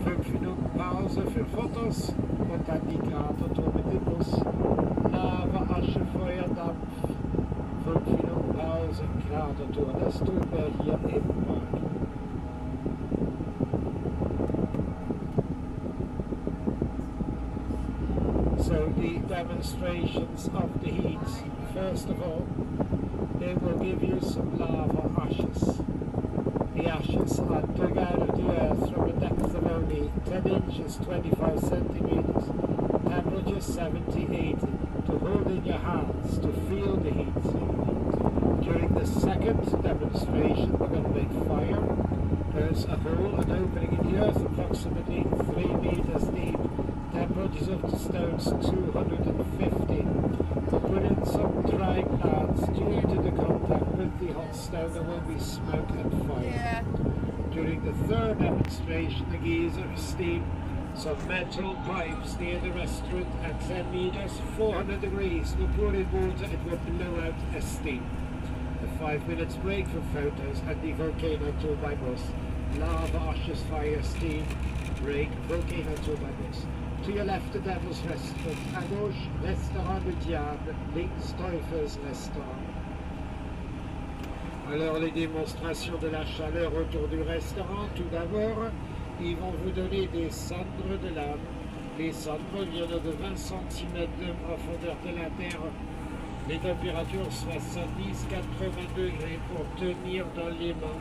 5 Minuten Pause für Fotos und dann die Kratertour mit dem Bus. Lava, Asche, Feuer, Dampf. 5 Minuten Pause, Kratertour. Das tun wir hier im Park. So the demonstrations of the heat. First of all, they will give you some lava ashes. The ashes are dug out of the earth from a depth of only 10 inches, 25 centimeters, temperature 70, 80, to hold in your hands, to feel the heat. During the second demonstration, we're going to make fire. There's a hole, an opening in the earth approximately 3 meters deep. Temperatures of the stones 250. We'll put in some dry plants. Due to the contact with the hot stone, there will be smoke and fire. Yeah. During the third demonstration, the geyser steam some metal pipes near the restaurant at 10 meters, 400 degrees. We'll pour in water, it will blow out as steam. A 5 minutes break for photos and the volcano tour by bus. Lava, ashes, fire, steam, break, volcano tour by bus. To your left, the Devil's Restaurant. À gauche, Restaurant du Diable. Links, Teufels Restaurant. Alors, les démonstrations de la chaleur autour du restaurant. Tout d'abord, ils vont vous donner des cendres de lave. Les cendres viennent de 20 cm de profondeur de la terre. Les températures 70-80 degrés pour tenir dans les mains.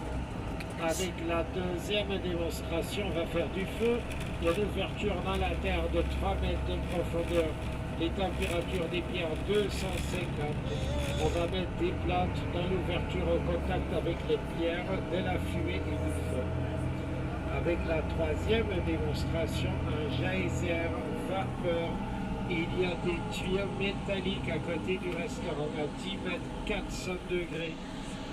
Avec la deuxième démonstration, on va faire du feu. Il y a une ouverture dans la terre de 3 mètres de profondeur. Les températures des pierres 250. On va mettre des plantes dans l'ouverture au contact avec les pierres, de la fumée et du feu. Avec la troisième démonstration, un geyser vapeur. Il y a des tuyaux métalliques à côté du restaurant à 10 mètres, 400 degrés.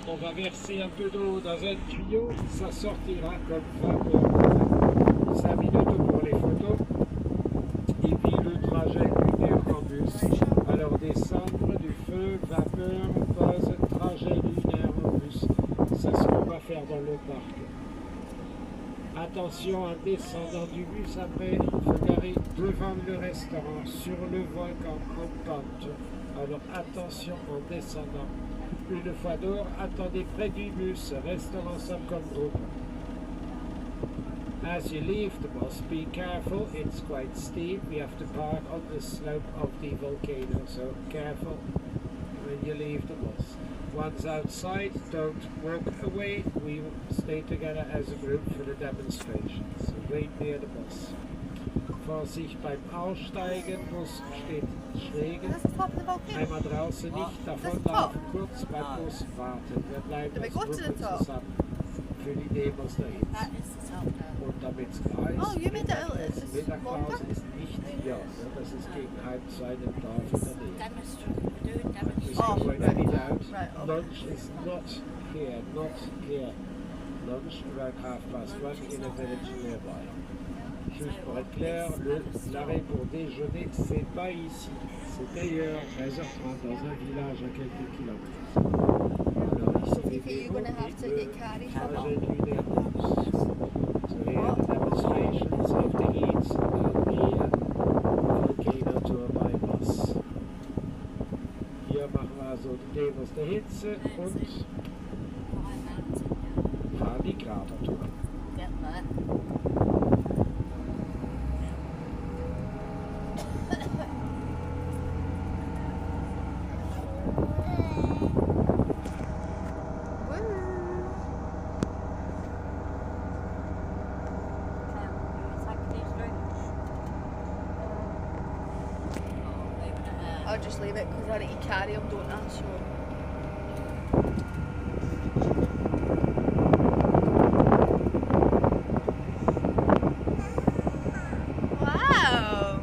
On va verser un peu d'eau dans un tuyau, ça sortira comme vapeur. 5 minutes pour les photos. Et puis le trajet lunaire en bus. Alors descendre du feu, vapeur, pause, trajet lunaire en bus. C'est ce qu'on va faire dans le parc. Attention en descendant du bus après, il faut garer devant le restaurant, sur le volcan en pente. Alors attention en descendant. Une fois dehors, attendez près du bus, restons ensemble comme groupe. As you leave the bus, be careful, it's quite steep. We have to park on the slope of the volcano, so careful when you leave the bus. Once outside, don't walk away, we stay together as a group for the demonstrations. So wait near the bus. Vorsicht beim Aussteigen, Bus steht schräg. That's the top of the volcano. Einmal draußen nicht davonlaufen, kurz beim Bus warten. Wir bleiben als Gruppe zusammen für die Demos dahin. That is the top now. Und damit's klar ist, Oh, you made it a little Mittagpause longer? ist nicht hier. Ja, das ist gegen halb zwei im Dorf in der Nähe. We're doing Just demonstration. to point that out, right, okay. lunch is not here, not here. Lunch around 1:30 in a village nearby. Juste pour être clair, l'arrêt pour déjeuner, c'est pas ici. C'est ailleurs, 13h30, dans un village à quelques kilomètres. Alors ici, les Fifi, you're gonna have to get carried. trajet lunaire bus. So here are the demonstrations of the heat and the volcano tour by bus. Hier machen wir also die Demos der Hitze und fahren die Kratertour. Get that. I'll just leave it because I need to carry them, don't I? So. Wow!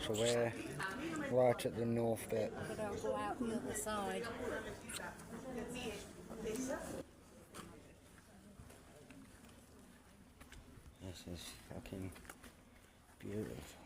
So we're right at the north bit. But I'll go out the other side. This is fucking beautiful.